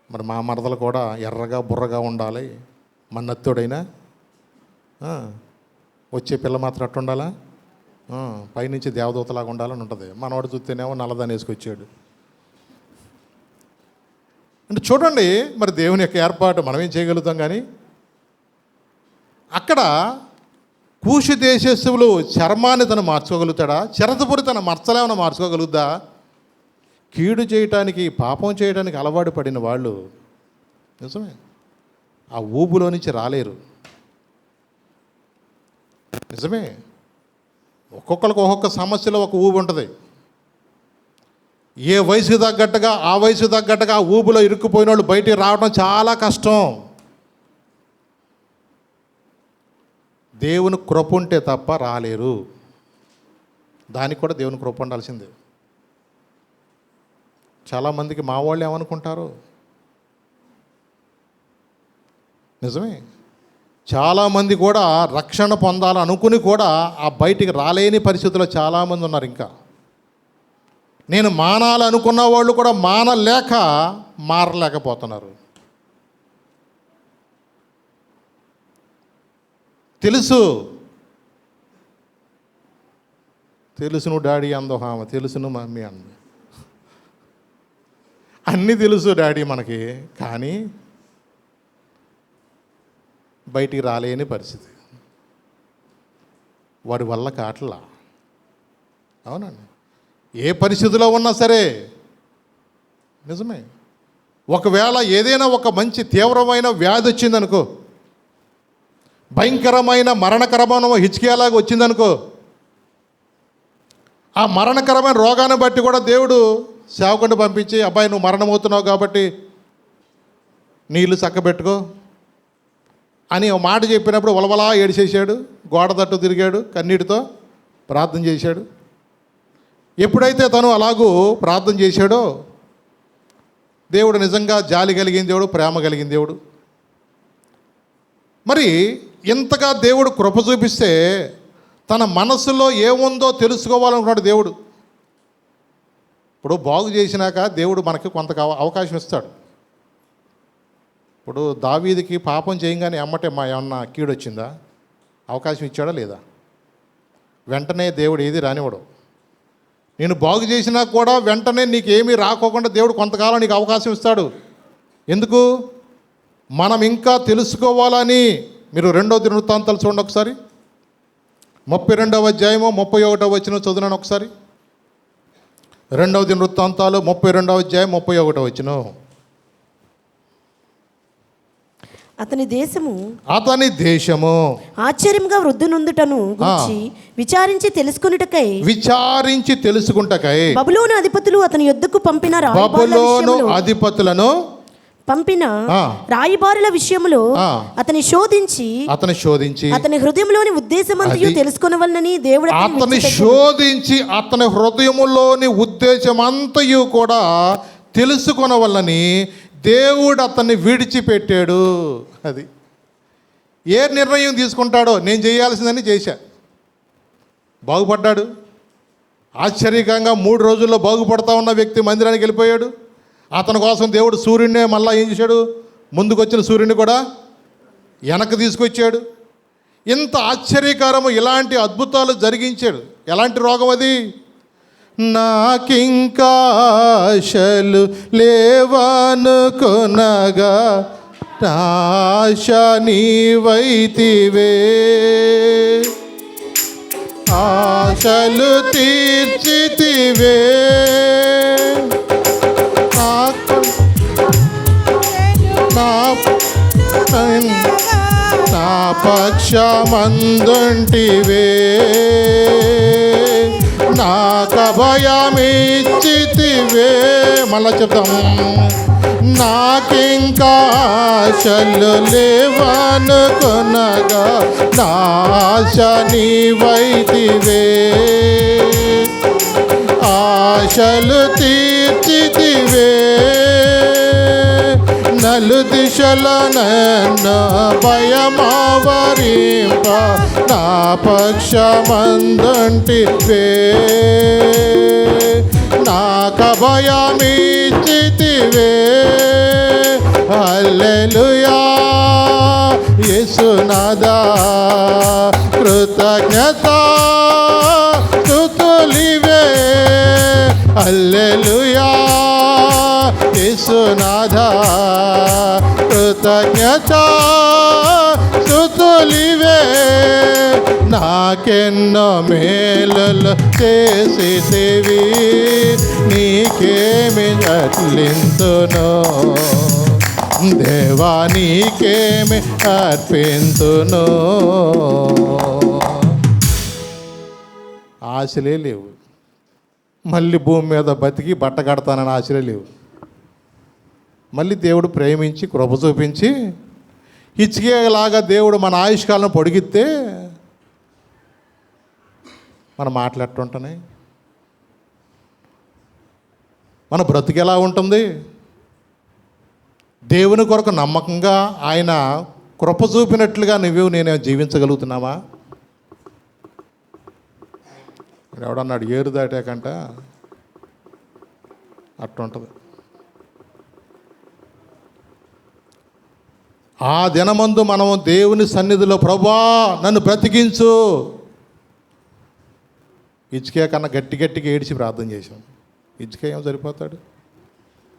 మరి మా మరదలు కూడా ఎర్రగా బుర్రగా ఉండాలి, మన నత్తుడైనా వచ్చే పిల్ల మాత్రం అట్టు ఉండాలా, పైనుంచి దేవదూతలాగా ఉండాలని ఉంటుంది. మనవాడు చూస్తేనేమో నల్లదాన్ని వేసుకొచ్చాడు. అంటే చూడండి, మరి దేవుని యొక్క ఏర్పాటు మనం ఏం చేయగలుగుతాం. కానీ అక్కడ కూషి దేశస్తువులు చర్మాన్ని తను మార్చుకోగలుగుతాడా? చిరతపురి తన మచ్చలేమన్నా మార్చుకోగలుగుతా? కీడు చేయటానికి, పాపం చేయడానికి అలవాటు పడిన వాళ్ళు నిజమే ఆ ఊబులో నుంచి రాలేరు. నిజమే, ఒక్కొక్కరికి ఒక్కొక్క సమస్యలో ఒక ఊబు ఉంటుంది. ఏ వయసుకు తగ్గట్టుగా ఆ వయసు తగ్గట్టుగా ఆ ఊబులో ఇరుక్కుపోయిన వాళ్ళు బయటికి రావడం చాలా కష్టం. దేవుని కృప ఉంటే తప్ప రాలేరు. దానికి కూడా దేవుని కృప ఉండాల్సిందే. చాలామందికి మా వాళ్ళు ఏమనుకుంటారు? నిజమే, చాలామంది కూడా రక్షణ పొందాలనుకుని కూడా ఆ బయటికి రాలేని పరిస్థితుల్లో చాలామంది ఉన్నారు. ఇంకా నేను మానాలనుకున్న వాళ్ళు కూడా మానలేక మారలేకపోతున్నారు. తెలుసును డాడీ అందో ఆమె, తెలుసును మమ్మీ అంది, అన్నీ తెలుసు డాడీ మనకి, కానీ బయటికి రాలేని పరిస్థితి. వాడి వల్ల కాట్లా. అవునండి, ఏ పరిస్థితిలో ఉన్నా సరే నిజమే. ఒకవేళ ఏదైనా ఒక మంచి తీవ్రమైన వ్యాధి వచ్చిందనుకో, భయంకరమైన మరణకరమైన హిచ్కియాలాగా వచ్చిందనుకో, ఆ మరణకరమైన రోగాన్ని బట్టి కూడా దేవుడు సేవకుడిని పంపించి, అబ్బాయి నువ్వు మరణమవుతున్నావు కాబట్టి నీళ్ళు చక్కబెట్టుకో అని ఒక మాట చెప్పినప్పుడు ఉలవలా ఏడిచేసాడు, గోడ తట్టు తిరిగాడు, కన్నీటితో ప్రార్థన చేశాడు. ఎప్పుడైతే తను అలాగూ ప్రార్థన చేశాడో దేవుడు నిజంగా జాలి కలిగిన దేవుడు, ప్రేమ కలిగిన దేవుడు. మరి ఇంతగా దేవుడు కృప చూపిస్తే తన మనసులో ఏముందో తెలుసుకోవాలనుకున్నాడు దేవుడు. ఇప్పుడు బాగు చేసినాక దేవుడు మనకి కొంత అవకాశం ఇస్తాడు. ఇప్పుడు దావీదుకి పాపం చేయగానే అమ్మటే ఏమన్నా కీడొచ్చిందా? అవకాశం ఇచ్చాడా లేదా? వెంటనే దేవుడు ఏది రానివ్వడు. నేను బాగు చేసినా కూడా వెంటనే నీకు ఏమీ రాకోకుండా దేవుడు కొంతకాలం నీకు అవకాశం ఇస్తాడు. ఎందుకు? మనం ఇంకా తెలుసుకోవాలని. మీరు 2వ దినవృత్తాంతాలు చూడండి ఒకసారి, 32వ అధ్యాయము 31వ వచనం చదువునాను ఒకసారి. 2వ దినవృత్తాంతాలు 32వ అధ్యాయం 31వ వచనం. అతని దేశము ఆశ్చర్యంగా వృద్ధి నొందుటను గురించి విచారించి తెలుసుకుంటకై బబులోను అధిపతులు అతని యొద్దకు పంపిన అధిపతులను పంపిన ఆ. రాయబారుల విషయములో ఆ. అతని శోధించి అతని హృదయంలోని ఉద్దేశమంతయు అది. తెలుసుకొనవలనని దేవుడు అతనిని అతని విడిచిపెట్టెను. శోధించి అతని హృదయములోని ఉద్దేశం అంతయు కూడా తెలుసుకొనవల్లని దేవుడు అతన్ని విడిచిపెట్టాడు. అది ఏ నిర్ణయం తీసుకుంటాడో, నేను చేయాల్సిందని చేశా, బాగుపడ్డాడు. ఆశ్చర్యకంగా 3 రోజుల్లో బాగుపడతా ఉన్న వ్యక్తి మందిరానికి వెళ్ళిపోయాడు. అతని కోసం దేవుడు సూర్యుడినే మళ్ళా ఏం చేశాడు, ముందుకు వచ్చిన సూర్యుడిని కూడా వెనక్కి తీసుకొచ్చాడు. ఇంత ఆశ్చర్యకరము, ఇలాంటి అద్భుతాలు జరిగించాడు. ఎలాంటి రోగం అది? నాకింకా ఆశలు లేవనుకొనగా ఆశ నీవైతివే, ఆశలు తీర్చితివే, నా పక్షమందుంటివే, నాకభయమిచ్చితివే. మళ్ళా చెప్తాం. నాకింకా ఆశలు లేవనుకొనగా నాశ నీవైతివే, ఆశలు తీర్చితివే, నలు దిశల నన్ను భయమావరింప నా పక్షమందుంటివే, నాకభయమిచ్చితివే. హల్లెలూయా యేసునాథా, కృతజ్ఞత స్తుతులివే. హల్లెలూయా యేసునాథా, కృతజ్ఞత స్తుతులివే. నాకెన్నో మేలులు చేసితివి, నీకేమి అర్పింతును దేవా, నీకేమి అర్పింతును. ఆశలే లేవు. మళ్ళీ భూమి మీద బతికి బట్ట కడతానని ఆశలే లేవు. మళ్ళీ దేవుడు ప్రేమించి కృప చూపించి ఇచ్చికేలాగా దేవుడు మన ఆయుష్కాలను పొడిగిస్తే మన మాటలు ఎట్టుంటున్నాయి, మన బ్రతికి ఎలా ఉంటుంది? దేవుని కొరకు నమ్మకంగా ఆయన కృప చూపినట్లుగా నేను జీవించగలుగుతున్నావా? ఎవడన్నాడు ఏరు దాటాకంట అట్టుంటుంది. ఆ దినమందు మనము దేవుని సన్నిధిలో ప్రభువా నన్ను బ్రతికించు, ఇచ్చుకే కన్నా గట్టిగా ఏడిచి ప్రార్థన చేశాం. ఇచ్చుకే ఏం సరిపోతాడు?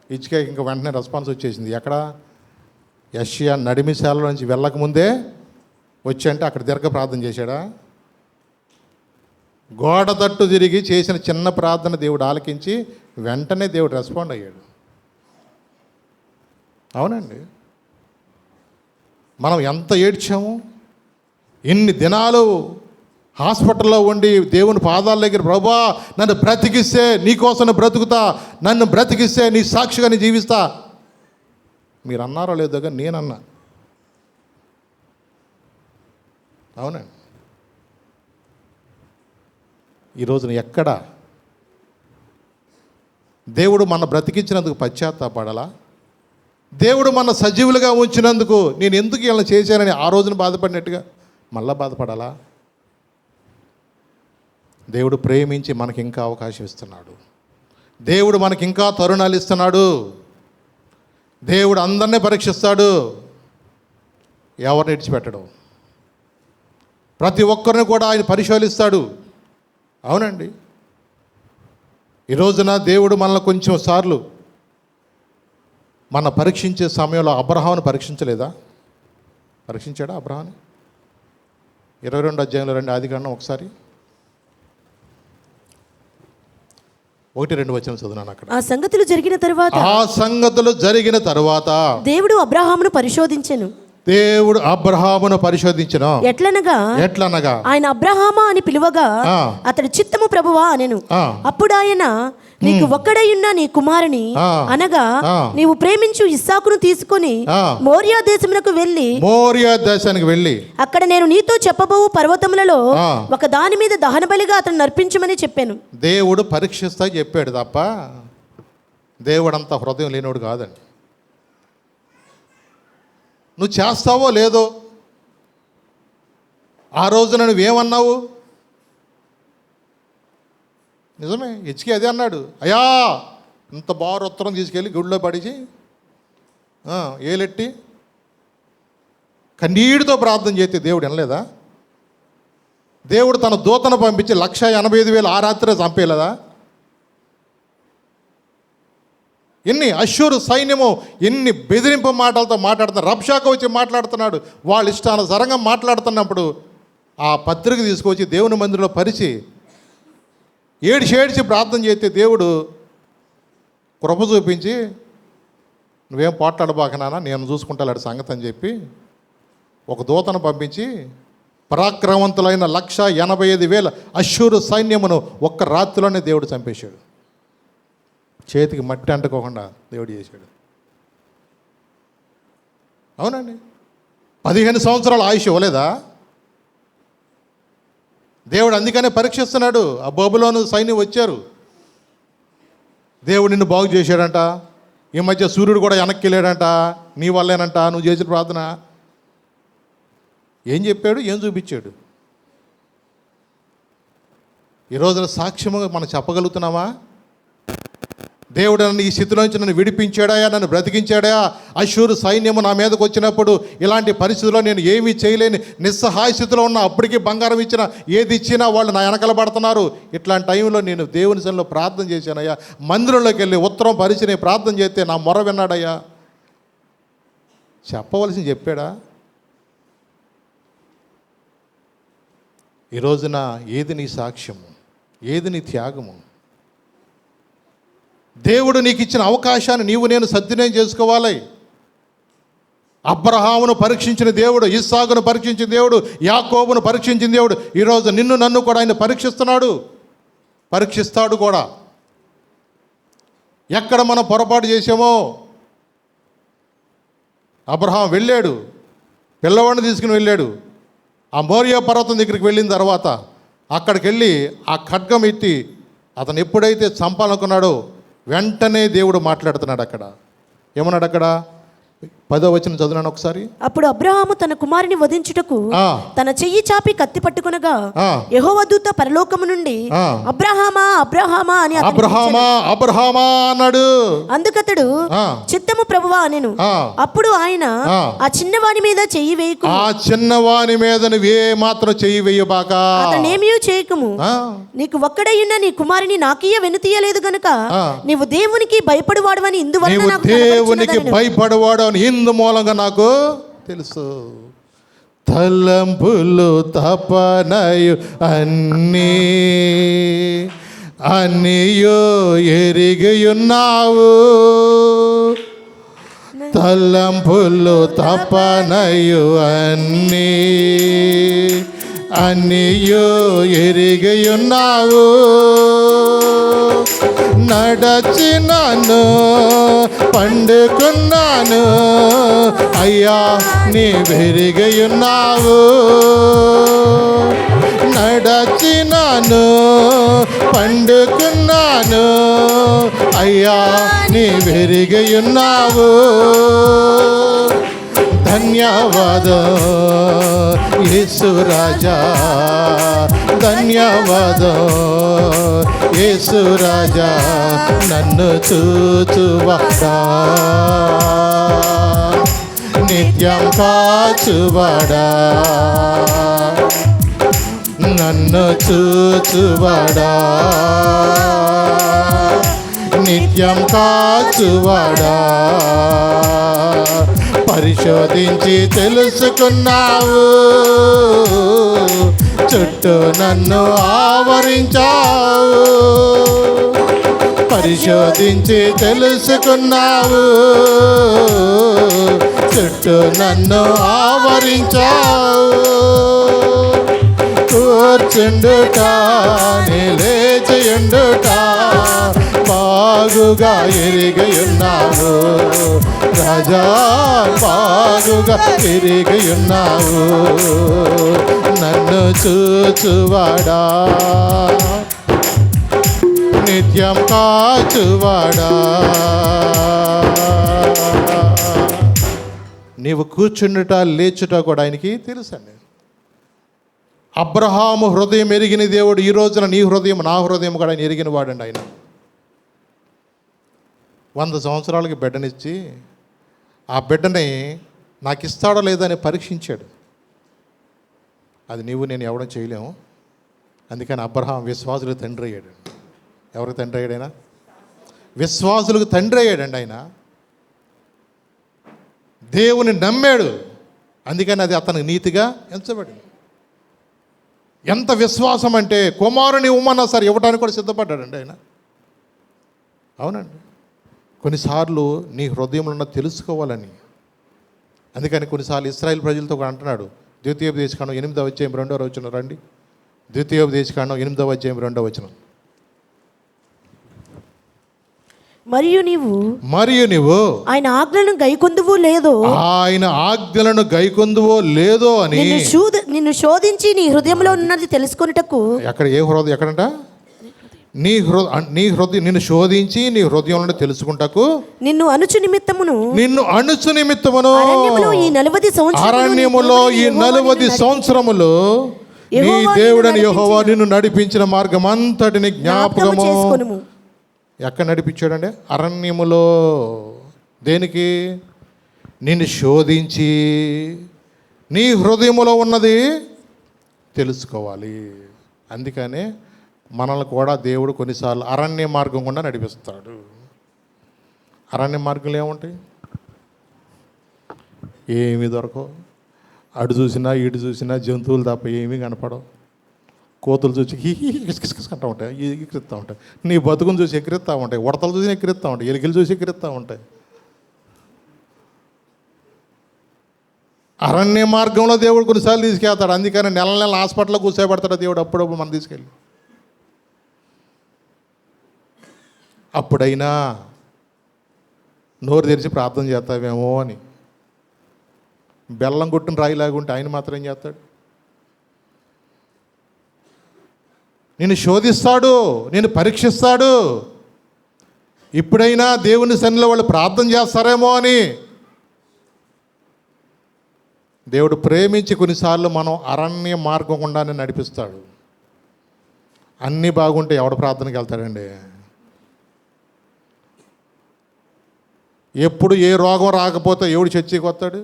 ఇచ్చుకే ఇంకా వెంటనే రెస్పాన్స్ వచ్చేసింది. ఎక్కడ? యెషయా నడిమిశాల నుంచి వెళ్ళకముందే వచ్చి అంటే అక్కడ దీర్ఘ ప్రార్థన చేశాడా? గోడ తట్టు తిరిగి చేసిన చిన్న ప్రార్థన దేవుడు ఆలకించి వెంటనే దేవుడు రెస్పాండ్ అయ్యాడు. అవునండి, మనం ఎంత ఏడ్చాము, ఇన్ని దినాలు హాస్పిటల్లో ఉండి దేవుని పాదాల దగ్గర ప్రభువా నన్ను బ్రతికిస్తే నీకోసం బ్రతుకుతా, నన్ను బ్రతికిస్తే నీ సాక్షిగా నీ జీవిస్తా. మీరు అన్నారో లేదో కానీ నేనన్నా. అవునండి, ఈరోజున ఎక్కడ దేవుడు మన బ్రతికించినందుకు పశ్చాత్తాపడాలా? దేవుడు మన సజీవులుగా ఉంచినందుకు నేను ఎందుకు ఇలా చేశానని ఆ రోజున బాధపడినట్టుగా మళ్ళా బాధపడాలా? దేవుడు ప్రేమించి మనకి ఇంకా అవకాశం ఇస్తున్నాడు. దేవుడు మనకి ఇంకా తరుణాలు ఇస్తున్నాడు. దేవుడు అందరినీ పరీక్షిస్తాడు, ఎవరిని విడిచిపెట్టడు. ప్రతి ఒక్కరిని కూడా ఆయన పరిశీలిస్తాడు. అవునండి, ఈ రోజున దేవుడు మనల్ని కొంచెం సార్లు మన పరీక్షించే సమయంలో అబ్రహామును పరీక్షించలేదా? పరీక్షించాడా అబ్రహాముని? 22 అధ్యాయంలో రండి, ఆదికాండం ఒకసారి 1-2 వచనం చదువునాను. అక్కడ ఆ సంగతులు జరిగిన తరువాత దేవుడు అబ్రహామును పరిశోధించెను. దేవుడు అబ్రహామును పరిశోధించిన ఎట్లనగా ఆయన అబ్రహామా అని పిలువగా అతడు చిత్తము ప్రభువా అనెను. అప్పుడు ఆయన, నీకు ఒక్కడైయున్న నీ కుమారుని అనగా నీవు ప్రేమించు ఇస్సాకును తీసుకొని మోరియా దేశమునకు వెళ్ళి అక్కడ నేను నీతో చెప్పబోవు పర్వతములలో ఒక దాని మీద దహన బలిగా అతను నర్పించమని చెప్పాను. దేవుడు పరీక్షిస్తా చెప్పాడు తప్ప దేవుడంత హృదయం లేనివాడు కాదండి. నువ్వు చేస్తావో లేదో, ఆ రోజున నువ్వేమన్నావు? నిజమే, హెచ్కి అదే అన్నాడు, అయ్యా ఇంత బారు ఉత్తరం తీసుకెళ్ళి గుడిలో పడిచి ఏలెట్టి కన్నీటితో ప్రార్థన చేస్తే దేవుడు వినలేదా? దేవుడు తన దూతను పంపించి 185,000 ఆ రాత్రే చంపేయలేదా? ఎన్ని అశ్షూరు సైన్యము ఎన్ని బెదిరింపు మాటలతో మాట్లాడుతున్నారు. రబ్షాకు వచ్చి మాట్లాడుతున్నాడు, వాళ్ళ ఇష్టానుసారంగా మాట్లాడుతున్నప్పుడు ఆ పత్రిక తీసుకొచ్చి దేవుని మందిరంలో పరిచి ఏడ్చి ప్రార్థన చేస్తే దేవుడు కృప చూపించి, నువ్వేం పోట్లాడబాకనానా, నేను చూసుకుంటాడు సంగతి అని చెప్పి ఒక దూతను పంపించి పరాక్రమవంతులైన 185,000 అశ్షూరు సైన్యమును ఒక్క రాత్రిలోనే దేవుడు చంపేశాడు. చేతికి మట్టి అంటుకోకుండా దేవుడు చేశాడు. అవునండి, 15 సంవత్సరాల ఆయుష్ ఇవ్వలేదా దేవుడు? అందుకనే పరీక్షిస్తున్నాడు. ఆ బబులోను సైన్యం వచ్చారు, దేవుడు నిన్ను బాగు చేశాడంట. ఈ మధ్య సూర్యుడు కూడా వెనక్కి వెళ్ళాడంట, నీ వల్లేనంట నువ్వు చేసిన ప్రార్థన. ఏం చెప్పాడు, ఏం చూపించాడు? ఈ రోజున సాక్ష్యము మనం చెప్పగలుగుతున్నామా? దేవుడు నన్ను ఈ స్థితిలో నుంచి నన్ను విడిపించాడా, నన్ను బ్రతికించాడా? అశ్షూరు సైన్యము నా మీదకి వచ్చినప్పుడు ఇలాంటి పరిస్థితుల్లో నేను ఏమీ చేయలేని నిస్సహాయ స్థితిలో ఉన్నా, అప్పటికి బంగారం ఇచ్చినా ఏది ఇచ్చినా వాళ్ళు నా వెనకల పడుతున్నారు. ఇట్లాంటి టైంలో నేను దేవుని సన్నిధిలో ప్రార్థన చేశానయ్యా, మందిరంలోకి వెళ్ళి ఉత్తరం పరిచి నేను ప్రార్థన చేస్తే నా మొర విన్నాడయ్యా. చెప్పవలసింది చెప్పాడా? ఈ రోజున ఏది నీ సాక్ష్యము, ఏది నీ త్యాగము? దేవుడు నీకు ఇచ్చిన అవకాశాన్ని నీవు నేను సద్వినియోగం చేసుకోవాలి. అబ్రహామును పరీక్షించిన దేవుడు, ఇస్సాకును పరీక్షించిన దేవుడు, యాకోబును పరీక్షించిన దేవుడు ఈరోజు నిన్ను నన్ను కూడా ఆయన పరీక్షిస్తాడు కూడా. ఎక్కడ మనం పొరపాటు చేసామో, అబ్రహాం వెళ్ళాడు, పిల్లవాడిని తీసుకుని వెళ్ళాడు. ఆ మోరియా పర్వతం దగ్గరికి వెళ్ళిన తర్వాత అక్కడికి వెళ్ళి ఆ ఖడ్గం ఎత్తి అతను ఎప్పుడైతే చంపాలనుకున్నాడో వెంటనే దేవుడు మాట్లాడుతున్నాడు. అక్కడ ఏమన్నాడు? అక్కడ 10వ వచనం చదువునాను ఒకసారి. అప్పుడు అబ్రహాము తన కుమారుని వధించుటకు తన చెయ్యి చాపి కత్తి పట్టుకొనగా యెహోవా దూత పరలోకము నుండి అబ్రహామా అబ్రహామా అని అబ్రహామా అన్నాడు. అందుకతడు చిత్తము ప్రభువా అనెను. అప్పుడు ఆయన, ఆ చిన్నవాని మీద చెయ్యి వేయకు, ఆ చిన్నవాని మీద నువ్వే మాత్రం చెయ్యి వేయబాక, అతనేమీ చేయకుము. నీకు ఒక్కడైయున్న నీ కుమారుని నాకియ్య వెనుతీయలేదు గనుక నీవు దేవునికి భయపడువాడవని ఇందువలన దేవునికి భయపడువాడు ఇందు మూలంగా నాకు తెలుసు. తలంపులు తపనయు అన్నీయో ఎరిగియున్నావు, తలంపులు తపనయు అన్నీయో ఎరిగియున్నావు. నడచినాను పండుకున్నాను అయ్యా నీ వెరిగయున్నావు. నడచినాను పండుకున్నాను అయ్యా నీ వెరిగయున్నావు. ధన్యవాదం యేసు రాజా, ధన్యవాదం యేసు రాజా, నన్ను చూచువాడా, నిత్యం కాచువాడా, నన్ను చూచువాడా, నిత్యం కాచువాడా. పరిశోధించి తెలుసుకున్నావు, చుట్టూ నన్ను ఆవరించావు. పరిశోధించి తెలుసుకున్నావు, చుట్టూ నన్ను ఆవరించావు. కూర్చుండుట నిలేచియుండుట బాగుగా ఎరిగియున్నావు రాజా, బాగుగా ఎరిగియున్నావు. నన్ను చూచువాడా, నిత్యం కాచువాడా, నీవు కూర్చుండుట లేచుట కూడా ఆయనకి తెలుసండి. అబ్రహాము హృదయం ఎరిగిన దేవుడు ఈ రోజున నీ హృదయం నా హృదయం కూడా ఆయన ఎరిగిన వాడండి. ఆయన 100 సంవత్సరాలకి బిడ్డనిచ్చి ఆ బిడ్డని నాకు ఇస్తాడో లేదో అని పరీక్షించాడు. అది నీవు నేను ఎవడం చేయలేము. అందుకని అబ్రహాం విశ్వాసులకు తండ్రి అయ్యాడు. ఎవరికి తండ్రి అయ్యాడు ఆయన? విశ్వాసులకు తండ్రి అయ్యాడండి ఆయన. దేవుని నమ్మాడు, అందుకని అది అతనికి నీతిగా ఎంచబడింది. ఎంత విశ్వాసం అంటే కుమారుని ఇవ్వమన్నా సరే ఇవ్వడానికి కూడా సిద్ధపడ్డాడండి ఆయన. అవునండి, కొన్నిసార్లు నీ హృదయంలో ఉన్న తెలుసుకోవాలని. అందుకని కొన్నిసార్లు ఇశ్రాయేల్ ప్రజలతో కూడా అంటున్నాడు. ద్వితీయోపదేశకాండం 8వ అధ్యాయం 2వ వచనం రండి. ద్వితీయోపదేశకాండం 8వ అధ్యాయం 2వ వచనం. మరియు నీవు ఆయన ఆజ్ఞలను గైకొందువో లేదో, ఆయన ఆజ్ఞలను గైకొందువో లేదో అని నిన్ను శోధించి నీ హృదయంలో ఉన్నది తెలుసుకొనుటకు. ఎక్కడ ఏ హృదయం ఎక్కడంట? నిన్ను శోధించి నీ హృదయంలో తెలుసుకుంటకు నిన్ను అణుచు నిమిత్తమును అరణ్యములో ఈ 40 సంవత్సరములు నీ దేవుడని యెహోవా నిన్ను నడిపించిన మార్గం అంతటిని జ్ఞాపకము చేసుకొనుము. ఎక్కడ నడిపించాడండి? అరణ్యములో. దేనికి? నిన్ను శోధించి నీ హృదయములో ఉన్నది తెలుసుకోవాలి. అందుకనే మనల్ని కూడా దేవుడు కొన్నిసార్లు అరణ్య మార్గం గుండా నడిపిస్తాడు. అరణ్య మార్గంలో ఏముంటాయి? ఏమీ దొరకవు. అటు చూసినా ఇటు చూసినా జంతువులు తప్ప ఏమీ కనపడవు. కోతులు చూసి కిసకిసకంటూ ఉంటాయి, ఎక్కిరిస్తూ ఉంటాయి. నీ బతుకుని చూసి ఎక్కిరిస్తూ ఉంటాయి. ఉడతలు చూసి ఎక్కిరిస్తూ ఉంటాయి, ఎలికలు చూసి ఎక్కిరిస్తూ ఉంటాయి. అరణ్య మార్గంలో దేవుడు కొన్నిసార్లు తీసుకెళ్తాడు. అందుకని నెల హాస్పిటల్లో కూర్చోబెడతాడు దేవుడు అప్పుడప్పుడు మనం తీసుకెళ్ళి. అప్పుడైనా నోరు తెరిచి ప్రార్థన చేస్తావేమో అని. బెల్లం కొట్టిన రాయిలాగుంటే ఆయన మాత్రం ఏం చేస్తాడు? నిన్ను శోధిస్తాడు, నిన్ను పరీక్షిస్తాడు. ఇప్పుడైనా దేవుని సన్నిధిలో వాళ్ళు ప్రార్థన చేస్తారేమో అని. దేవుడు ప్రేమించి కొన్నిసార్లు మనం అరణ్య మార్గం గుండానే నడిపిస్తాడు. అన్నీ బాగుంటే ఎవడు ప్రార్థనకి వెళ్తాడండి? ఎప్పుడు ఏ రోగం రాకపోతే ఎవడు చర్చికి వస్తాడు?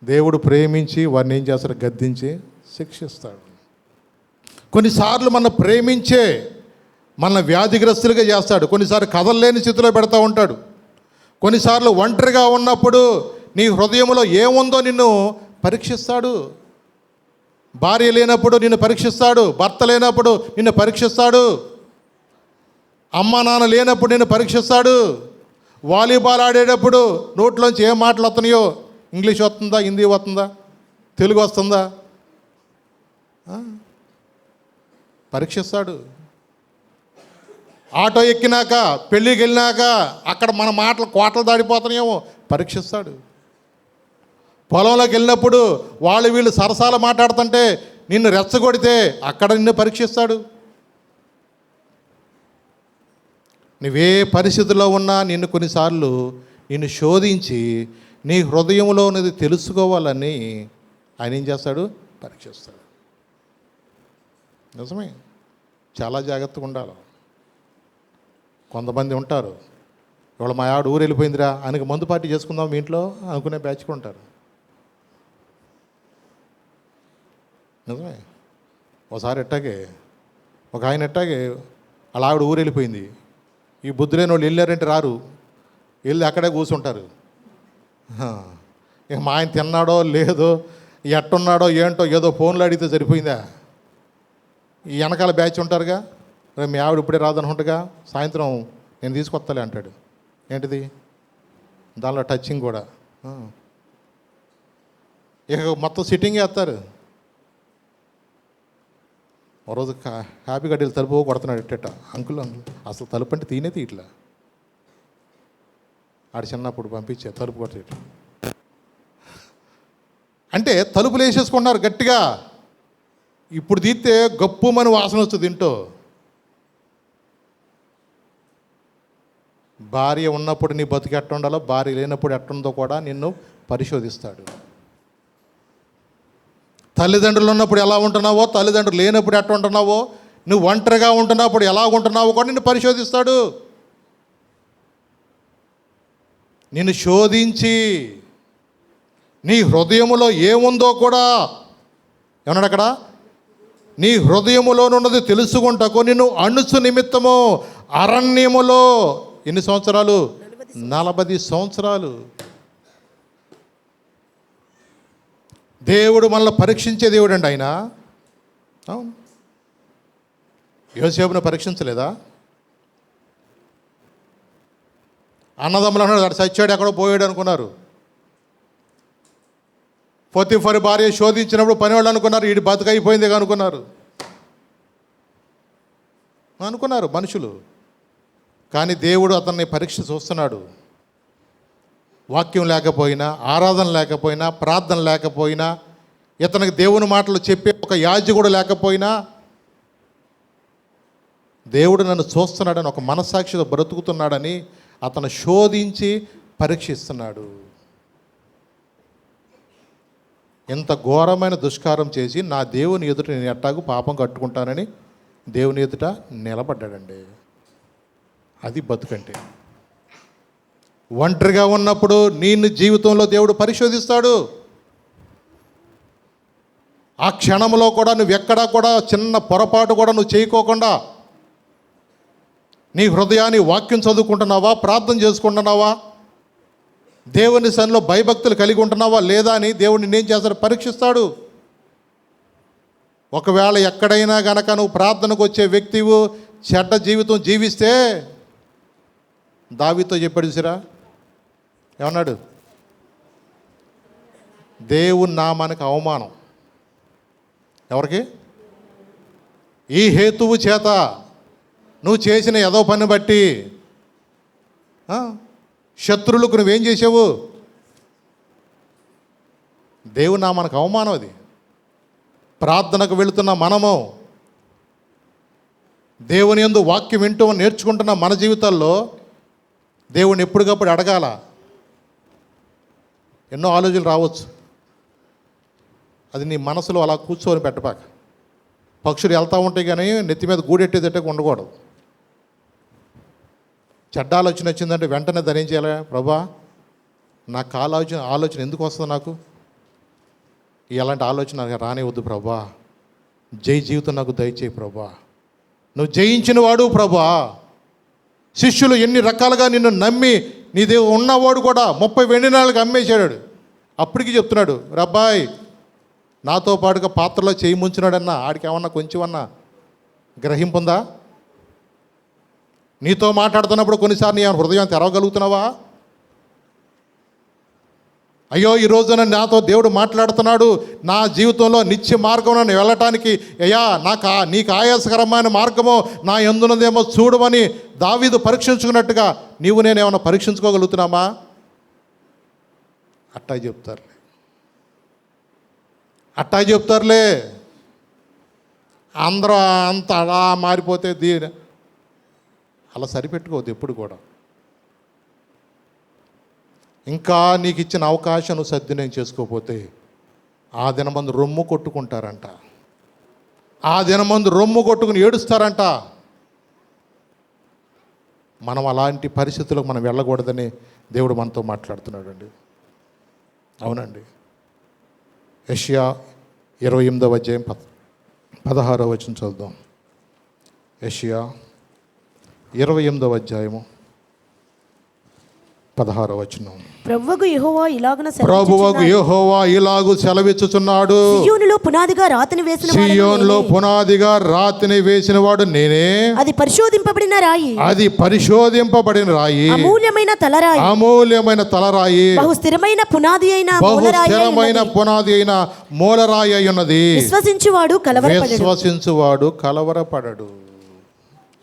దేవుడు ప్రేమించి వారిని ఏం చేస్తాడు? గద్దించి శిక్షిస్తాడు. కొన్నిసార్లు మన ప్రేమించే మన వ్యాధిగ్రస్తులుగా చేస్తాడు. కొన్నిసార్లు కదలలేని స్థితిలో పెడతా ఉంటాడు. కొన్నిసార్లు ఒంటరిగా ఉన్నప్పుడు నీ హృదయంలో ఏముందో నిన్ను పరీక్షిస్తాడు. భార్య లేనప్పుడు నిన్ను పరీక్షిస్తాడు, భర్త లేనప్పుడు నిన్ను పరీక్షిస్తాడు, అమ్మ నాన్న లేనప్పుడు నిన్ను పరీక్షిస్తాడు. వాలీబాల్ ఆడేటప్పుడు నోట్లోంచి ఏం మాటలు వస్తున్నాయో, ఇంగ్లీష్ వస్తుందా, హిందీ వస్తుందా, తెలుగు వస్తుందా, పరీక్షిస్తాడు. ఆటో ఎక్కినాక, పెళ్ళికి వెళ్ళినాక అక్కడ మన మాటలు కోటలు దాడిపోతున్నాయేమో పరీక్షిస్తాడు. పొలంలోకి వెళ్ళినప్పుడు వాళ్ళు వీళ్ళు సరసాలు మాట్లాడుతుంటే నిన్ను రెచ్చగొడితే అక్కడ నిన్ను పరీక్షిస్తాడు. నువ్వే పరిస్థితుల్లో ఉన్నా నిన్ను కొన్నిసార్లు నిన్ను శోధించి నీ హృదయంలో ఉన్నది తెలుసుకోవాలని ఆయన ఏం చేస్తాడు? పరీక్షిస్తాడు. నిజమే, చాలా జాగ్రత్తగా ఉండాలి. కొంతమంది ఉంటారు, ఇవాళ మా ఆవిడ ఊరు వెళ్ళిపోయిందిరా, ఆయనకి మందు పార్టీ చేసుకుందాం మీ ఇంట్లో అనుకునే బ్యాచ్గా ఉంటారు. నిజమే. ఒకసారి ఎట్టాగే ఒక ఆయన ఎట్టాగే వాళ్ళ ఆవిడ ఊరు వెళ్ళిపోయింది. ఈ బుద్ధి లేని వాళ్ళు వెళ్ళారంటే రారు, వెళ్ళి అక్కడే కూర్చుంటారు. ఇక మా ఆయన తిన్నాడో లేదో, ఎట్టున్నాడో ఏంటో ఏదో ఫోన్లో అడిగితే సరిపోయిందా? ఈ వెనకాల బ్యాచ్ ఉంటారుగా, రేపు మీ ఆవిడ ఇప్పుడే రాదనుకుంటుగా, సాయంత్రం నేను తీసుకొస్తాలే అంటాడు. ఏంటిది? దానిలో టచింగ్ కూడా. ఇక మొత్తం సిట్టింగ్ వేస్తారు. ఓ రోజు హ్యాపీ గడ్డీలు తలుపు కొడుతున్నాడు ఎట్టేట. అంకుల్ అసలు తలుపు అంటే తీనే ఇట్లా ఆడు చిన్నప్పుడు పంపించే తలుపు కొట్టేట. అంటే తలుపులు వేసేసుకున్నారు గట్టిగా. ఇప్పుడు తీస్తే గప్పుమని వాసన వస్తుంది ఇంటో. భార్య ఉన్నప్పుడు నీ బతుకు ఎట్ట ఉండాలో, భార్య లేనప్పుడు ఎట్టుందో కూడా నిన్ను పరిశోధిస్తాడు. తల్లిదండ్రులు ఉన్నప్పుడు ఎలా ఉంటున్నావో, తల్లిదండ్రులు లేనప్పుడు ఎట్ట ఉంటున్నావో, నువ్వు ఒంటరిగా ఉంటున్నప్పుడు ఎలా ఉంటున్నావో కూడా నిన్ను పరిశోధిస్తాడు. నిన్ను శోధించి నీ హృదయములో ఏముందో కూడా, ఏమన్నాడు అక్కడ? నీ హృదయములోనున్నది తెలుసుకుంటకు నిన్ను అణుచు నిమిత్తము అరణ్యములో ఎన్ని సంవత్సరాలు? 40 సంవత్సరాలు. దేవుడు మనల్ని పరీక్షించే దేవుడు అండి ఆయన. అవును, యోసేపును పరీక్షించలేదా? అన్నదమ్ములు అన్నాడు, అక్కడ చచ్చాడు, ఎక్కడో పోయాడు అనుకున్నారు. పోతీఫరు భార్య శోధించినప్పుడు పనివాళ్ళు అనుకున్నారు వీడి బతుకైపోయింది అనుకున్నారు మనుషులు. కానీ దేవుడు అతన్ని పరీక్ష చూస్తున్నాడు. వాక్యం లేకపోయినా, ఆరాధన లేకపోయినా, ప్రార్థన లేకపోయినా, ఇతనికి దేవుని మాటలు చెప్పే ఒక యాజకుడు లేకపోయినా, దేవుడు నన్ను చూస్తున్నాడని ఒక మనస్సాక్షితో బ్రతుకుతున్నాడని అతను శోధించి పరీక్షిస్తున్నాడు. ఇంత ఘోరమైన దుష్కారం చేసి నా దేవుని ఎదుట నేను ఎట్టాగు పాపం కట్టుకుంటానని దేవుని ఎదుట నిలబడ్డాడండి. అది బతుకంటే. ఒంటరిగా ఉన్నప్పుడు నిన్ను జీవితంలో దేవుడు పరిశోధిస్తాడు. ఆ క్షణంలో కూడా నువ్వు ఎక్కడా కూడా చిన్న పొరపాటు కూడా నువ్వు చేయకోకుండా నీ హృదయాన్ని వాక్యం చదువుకుంటున్నావా, ప్రార్థన చేసుకుంటున్నావా, దేవుని సన్నిధిలో భయభక్తులు కలిగి ఉంటున్నావా లేదా అని దేవుడు నిన్నేం చేస్తాడు? పరీక్షిస్తాడు. ఒకవేళ ఎక్కడైనా గనక నువ్వు ప్రార్థనకు వచ్చే వ్యక్తివు చెడ్డ జీవితం జీవిస్తే, దావీదుతో చెప్పాడు చూసిరా, ఏమన్నాడు? దేవుని నామానికి అవమానం. ఎవరికి? ఈ హేతువు చేత నువ్వు చేసిన ఏదో పని బట్టి శత్రువులకు నువ్వేం చేసావు? దేవుని నామానికి అవమానం అది. ప్రార్థనకు వెళుతున్న మనము, దేవుని యందు వాక్యం వింటూ నేర్చుకుంటున్న మన జీవితాల్లో దేవుని ఎప్పటికప్పుడు అడగాల. ఎన్నో ఆలోచనలు రావచ్చు, అది నీ మనసులో అలా కూర్చొని పెట్టపాక. పక్షులు వెళ్తూ ఉంటాయి కానీ నెత్తి మీద గూడెట్టేదట్టే ఉండకూడదు. చెడ్డ ఆలోచన వచ్చిందంటే వెంటనే దాని ఏం చేయాలి? ప్రభా, నాకు ఆలోచన ఎందుకు వస్తుంది? నాకు ఎలాంటి ఆలోచన రానివద్దు ప్రభా, జై జీవితం నాకు దయచేయి ప్రభా, నువ్వు జయించిన వాడు ప్రభా. శిష్యులు ఎన్ని రకాలుగా నిన్ను నమ్మి నీదే ఉన్నవాడు కూడా 30 వెండి నాలుగు అమ్మేశాడు. అప్పటికి చెప్తున్నాడు, రబ్బాయ్ నాతో పాటుగా పాత్రలో చేయి ముంచినాడన్నా ఆడికి ఏమన్నా కొంచెమన్నా గ్రహింపుందా? నీతో మాట్లాడుతున్నప్పుడు కొన్నిసార్లు నీ హృదయం తెరవగలుగుతున్నావా? అయ్యో ఈరోజున నాతో దేవుడు మాట్లాడుతున్నాడు, నా జీవితంలో నిత్య మార్గం నన్ను వెళ్ళటానికి అయ్యా నీకు ఆయాసకరమైన మార్గమో నా యందున్నదేమో చూడమని దావీదు పరీక్షించుకున్నట్టుగా నీవు నేనేమన్నా పరీక్షించుకోగలుగుతున్నామా? అట్టా చెప్తారులే. అందరూ అంత అలా మారిపోతే అలా సరిపెట్టుకోవద్దు ఎప్పుడు కూడా. ఇంకా నీకు ఇచ్చిన అవకాశం నువ్వు సద్వినియోగం చేసుకోకపోతే ఆ దినమందు రొమ్ము కొట్టుకుంటారంట, ఆ దినమందు రొమ్ము కొట్టుకుని ఏడుస్తారంట. మనం అలాంటి పరిస్థితులకు మనం వెళ్ళకూడదని దేవుడు మనతో మాట్లాడుతున్నాడు అండి. అవునండి. యెషయా 28వ అధ్యాయం 16వ వచనం చదువుదాం. యెషయా 28వ అధ్యాయము 16వ వచనం. ప్రభువుకు యెహోవా ఇలాగున ప్రభువుకు యెహోవా ఇలాగు సెలవిచ్చుచున్నాడు, సియోనులో పునాదిగా రాతిని వేసిన వాడను సియోనులో నేనే. పునాదిగా రాతిని వేసిన వాడు నేనే. అది పరిశోధింపబడిన రాయి, అది పరిశోధింపబడిన రాయి, అమూల్యమైన తలరాయి, అమూల్యమైన తలరాయి, బహు స్థిరమైన పునాది అయిన బహు మూలరాయి అయి స్థిరమైన ఉన్నది. పునాది అయిన మూలరాయి అయి ఉన్నది. విశ్వసించువాడు కలవరపడడు. విశ్వసించువాడు కలవరపడడు.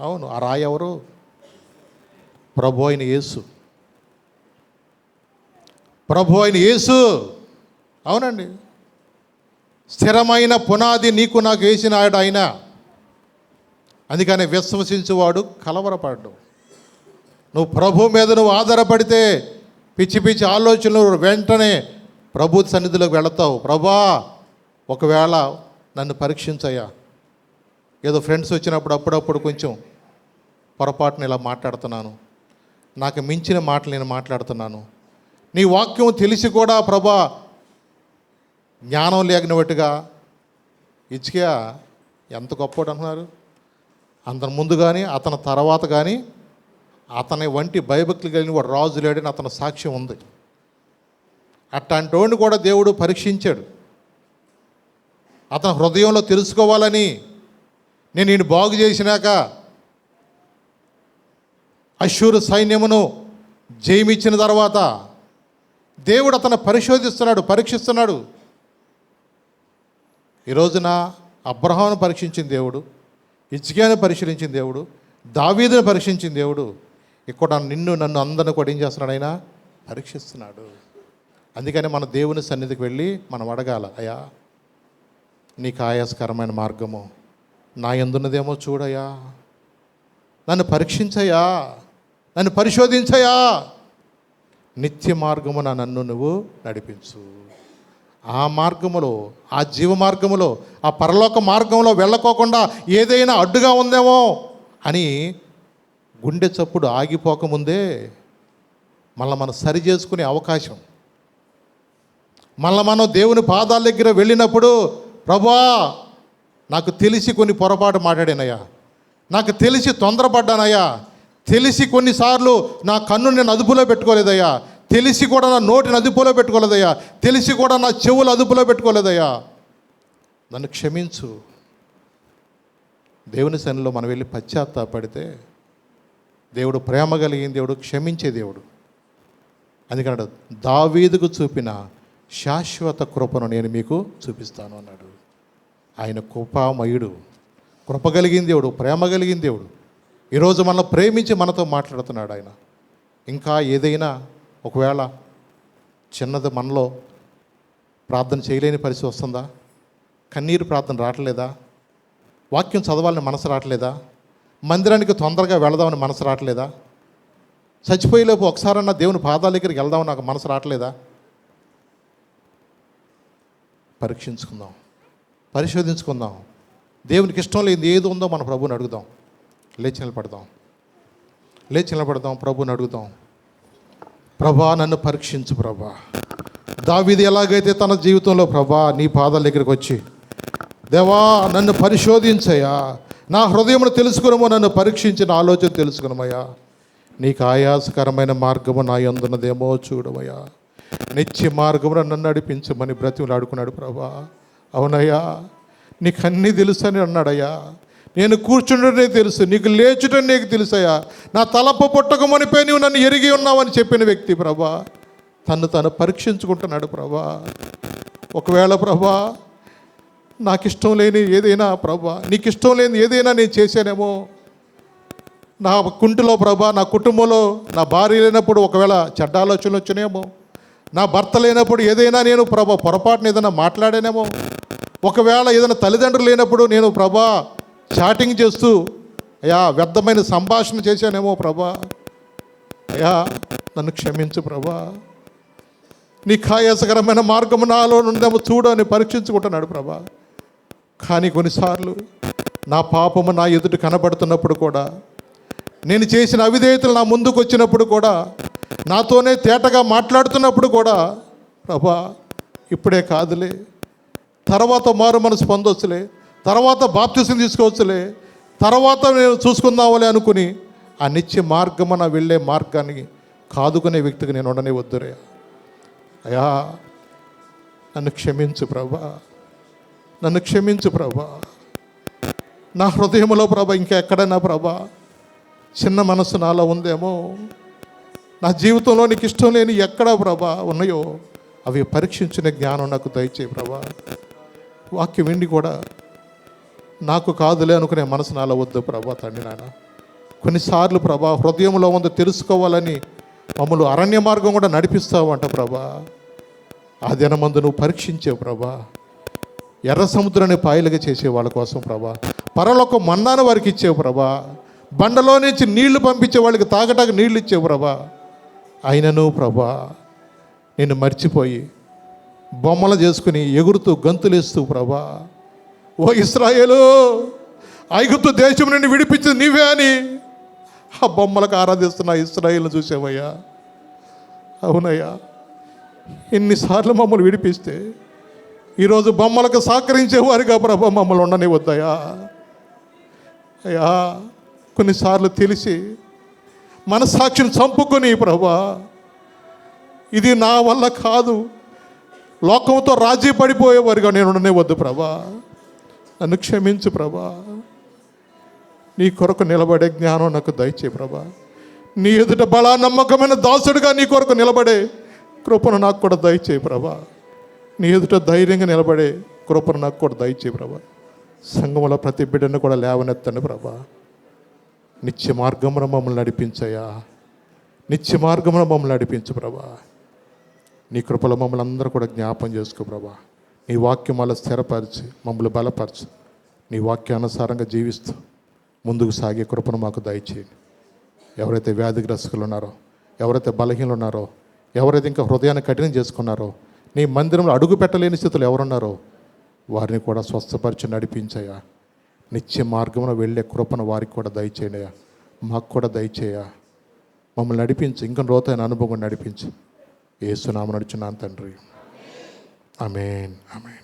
అవును, ఆ రాయి ఎవరు? ప్రభు అయిన యేసు. ప్రభు అయిన యేసు. అవునండి, స్థిరమైన పునాది నీకు నాకు వేసిన ఆయన. అందుకని విశ్వసించువాడు కలవరపడ్డు. నువ్వు ప్రభు మీద నువ్వు ఆధారపడితే పిచ్చి పిచ్చి ఆలోచనలు వెంటనే ప్రభు సన్నిధిలోకి వెళతావు. ప్రభా, ఒకవేళ నన్ను పరీక్షించయ్యా. ఏదో ఫ్రెండ్స్ వచ్చినప్పుడు అప్పుడప్పుడు కొంచెం పొరపాటున ఇలా మాట్లాడుతున్నాను, నాకు మించిన మాటలు నేను మాట్లాడుతున్నాను, నీ వాక్యం తెలిసి కూడా ప్రభా జ్ఞానం లేకనట్టుగా. హిజ్కియా ఎంత గొప్పవాడు అంటున్నారు. అతని ముందు కానీ అతని తర్వాత కానీ అతని వంటి భయభక్తులు కలిగిన వాడు రాజు లేడని అతని సాక్ష్యం ఉంది. అట్లాంటి వాడిని కూడా దేవుడు పరీక్షించాడు. అతని హృదయంలో తెలుసుకోవాలని, నేను ఈయన బాగు చేసినాక అష్షూరు సైన్యమును జయమిచ్చిన తర్వాత దేవుడు అతను పరిశోధిస్తున్నాడు, పరీక్షిస్తున్నాడు. ఈ రోజున అబ్రహామును పరీక్షించిన దేవుడు, హిజ్కియాను పరిశీలించిన దేవుడు, దావీదును పరీక్షించిన దేవుడు, ఇక్కడ నన్ను అందరిని కూడా ఏం చేస్తున్నాడు? ఆయన పరీక్షిస్తున్నాడు. అందుకని మన దేవుని సన్నిధికి వెళ్ళి మనం అడగాల, అయ్యా నీకు ఆయాసకరమైన మార్గము నా యందున్నదేమో చూడయ్యా, నన్ను పరీక్షించయ్యా, నన్ను పరిశోధించయ్యా, నిత్య మార్గమున నన్ను నువ్వు నడిపించు. ఆ మార్గములో, ఆ జీవ మార్గములో, ఆ పరలోక మార్గంలో వెళ్ళకోకుండా ఏదైనా అడ్డుగా ఉందేమో అని గుండె చప్పుడు ఆగిపోకముందే మళ్ళీ మనం సరి చేసుకునే అవకాశం. మళ్ళీ మనం దేవుని పాదాల దగ్గర వెళ్ళినప్పుడు, ప్రభువా నాకు తెలిసి కొన్ని పొరపాటు మాట్లాడానయ్యా, నాకు తెలిసి తొందరపడ్డానయ్యా, తెలిసి కొన్నిసార్లు నా కన్ను నేను అదుపులో పెట్టుకోలేదయ్యా, తెలిసి కూడా నా నోటిని అదుపులో పెట్టుకోలేదయ్యా, తెలిసి కూడా నా చెవులు అదుపులో పెట్టుకోలేదయ్యా, నన్ను క్షమించు. దేవుని సన్నిధిలో మనం వెళ్ళి పశ్చాత్తాపడితే దేవుడు ప్రేమ కలిగిన దేవుడు, క్షమించే దేవుడు. అందుకన్నాడు, దావీదుకు చూపిన శాశ్వత కృపను నేను మీకు చూపిస్తాను అన్నాడు. ఆయన కృపామయుడు, కృప కలిగిన దేవుడు, ప్రేమ కలిగిన దేవుడు. ఈరోజు మనల్ని ప్రేమించి మనతో మాట్లాడుతున్నాడు ఆయన. ఇంకా ఏదైనా ఒకవేళ చిన్నది మనలో ప్రార్థన చేయలేని పరిస్థితి వస్తుందా? కన్నీరు ప్రార్థన రావట్లేదా? వాక్యం చదవాలని మనసు రావట్లేదా? మందిరానికి తొందరగా వెళదామని మనసు రావట్లేదా? చచ్చిపోయేలోపు ఒకసారన్నా దేవుని పాదాల దగ్గరికి వెళ్దామని నాకు మనసు రావట్లేదా? పరీక్షించుకుందాం, పరిశోధించుకుందాం. దేవునికి ఇష్టం లేనిది ఏది ఉందో మన ప్రభువుని అడుగుదాం. లేచి నిలబడదాం, ప్రభువుని అడుగుదాం. ప్రభా నన్ను పరీక్షించు ప్రభా. దావీదు ఎలాగైతే తన జీవితంలో, ప్రభా నీ పాదాల దగ్గరికి వచ్చి, దేవా నన్ను పరిశోధించయ్యా, నా హృదయమును తెలుసుకునమో, నన్ను పరీక్షించిన ఆలోచన తెలుసుకునమయ్యా, నీకు ఆయాసకరమైన మార్గము నా యందున్నదేమో చూడమయ్యా, నిత్య మార్గమున నన్ను నడిపించమని బ్రతిమలాడుకున్నాడు. ప్రభా అవునయ్యా, నీకు అన్నీ తెలుసు అని అన్నాడయ్యా. నేను కూర్చుండనే తెలుసు, నీకు లేచుటని నీకు తెలుసయ్యా, నా తలపు పుట్టకమునిపై నువ్వు నన్ను ఎరిగి ఉన్నావని చెప్పిన వ్యక్తి ప్రభా తను పరీక్షించుకుంటున్నాడు. ప్రభా ఒకవేళ ప్రభా నాకు ఇష్టం లేని ఏదైనా, ప్రభా నీకు ఇష్టం లేని ఏదైనా నేను చేశానేమో, నా కుంటిలో ప్రభా, నా కుటుంబంలో నా భార్య లేనప్పుడు ఒకవేళ చెడ్డ ఆలోచనలు వచ్చినాయేమో, నా భర్త లేనప్పుడు ఏదైనా నేను ప్రభా పొరపాటున ఏదైనా మాట్లాడానేమో, ఒకవేళ ఏదైనా తల్లిదండ్రులు లేనప్పుడు నేను ప్రభా చాటింగ్ చేస్తూ అయ్యా వ్యర్థమైన సంభాషణ చేశానేమో ప్రభా, అయ్యా నన్ను క్షమించు ప్రభా, నీ ఆయాసకరమైన మార్గము నాలో నుండేమో చూడు అని పరీక్షించుకుంటున్నాడు ప్రభా. కానీ కొన్నిసార్లు నా పాపము నా ఎదుట కనబడుతున్నప్పుడు కూడా, నేను చేసిన అవిధేయతలు నా ముందుకు వచ్చినప్పుడు కూడా, నాతోనే తేటగా మాట్లాడుతున్నప్పుడు కూడా, ప్రభా ఇప్పుడే కాదులే, తర్వాత మారు మనసు పొందొచ్చులే, తర్వాత బాప్తిసం తీసుకోవచ్చులే, తర్వాత నేను చూసుకుందామలే అనుకుని ఆ నిత్య మార్గమున వెళ్ళే మార్గాన్ని కాదుకునే వ్యక్తికి నేను ఉండనే వద్దురే. అయ్యా నన్ను క్షమించు ప్రభా, నన్ను క్షమించు ప్రభా. నా హృదయంలో ప్రభా ఇంకా ఎక్కడైనా ప్రభా చిన్న మనసు నాలో ఉందేమో, నా జీవితంలో నీకు ఇష్టం లేని ఎక్కడ ప్రభా ఉన్నాయో అవి పరీక్షించిన జ్ఞానం నాకు దయచేయి ప్రభా. వాక్యం విండి కూడా నాకు కాదులే అనుకునే మనసు నాలో వద్దు ప్రభా తండ్రి నాయన. కొన్నిసార్లు ప్రభా హృదయంలో ఉందో తెలుసుకోవాలని మమ్మల్ని అరణ్య మార్గం కూడా నడిపిస్తావంట ప్రభా. ఆ దినమందు నువ్వు పరీక్షించేవు ప్రభా. ఎర్ర సముద్రాన్ని పాయలుగా చేసే వాళ్ళ కోసం ప్రభా, పరలోక మన్నాను వారికి ఇచ్చేవు ప్రభా, బండలో నుంచి నీళ్లు పంపించే వాళ్ళకి తాగటానికి నీళ్లు ఇచ్చేవు ప్రభా. అయినను ప్రభా నిన్ను మర్చిపోయి బొమ్మలు చేసుకుని ఎగురుతూ గంతులేస్తూ ప్రభా, ఓ ఇశ్రాయేలు ఐగుప్తు దేశం నుండి విడిపించింది నీవే అని ఆ బొమ్మలకు ఆరాధిస్తున్న ఇశ్రాయేలును చూసావయ్యా. అవునయ్యా, ఎన్నిసార్లు మమ్మల్ని విడిపిస్తే ఈరోజు బొమ్మలకు సహకరించేవారుగా ప్రభా మమ్మల్ని ఉండని వద్దయా. అయ్యా కొన్నిసార్లు తెలిసి మనస్సాక్షిని చంపుకొని ప్రభా ఇది నా వల్ల కాదు, లోకంతో రాజీ పడిపోయేవారుగా నేను ఉండనే వద్దు ప్రభా. నన్ను క్షమించు ప్రభా. నీ కొరకు నిలబడే జ్ఞానం నాకు దయచే ప్రభా. నీ ఎదుట బలా నమ్మకమైన దాసుడుగా నీ కొరకు నిలబడే కృపను నాకు కూడా దయచేయి ప్రభా. నీ ఎదుట ధైర్యంగా నిలబడే కృపను నాకు కూడా దయచేయి ప్రభా. సంఘంలో ప్రతి బిడ్డను కూడా లేవనెత్తండి ప్రభా. నిత్య మార్గమున మమ్మల్ని నడిపించయ్యా, నిత్య మార్గమున మమ్మల్ని నడిపించు ప్రభా. నీ కృపలో మమ్మల్ని అందరూ కూడా జ్ఞాపం చేసుకో ప్రభా. నీ వాక్యం అలా స్థిరపరిచి మమ్మల్ని బలపరచు. నీ వాక్యానుసారంగా జీవిస్తూ ముందుకు సాగే కృపను మాకు దయచేయండి. ఎవరైతే వ్యాధిగ్రస్తులు ఉన్నారో, ఎవరైతే బలహీనలు ఉన్నారో, ఎవరైతే ఇంకా హృదయాన్ని కఠినం చేసుకున్నారో, నీ మందిరంలో అడుగు పెట్టలేని స్థితిలో ఎవరున్నారో వారిని కూడా స్వస్థపరిచి నడిపించయ్యా. నిత్య మార్గమున వెళ్ళే కృపను వారికి కూడా దయచేయనయ్యా, మాకు కూడా దయచేయ. మమ్మల్ని నడిపించు, ఇంకా లోతైన అనుభవం నడిపించు. యేసు నామమున నడుచున్నాను తండ్రి. ఆమేన్, ఆమేన్.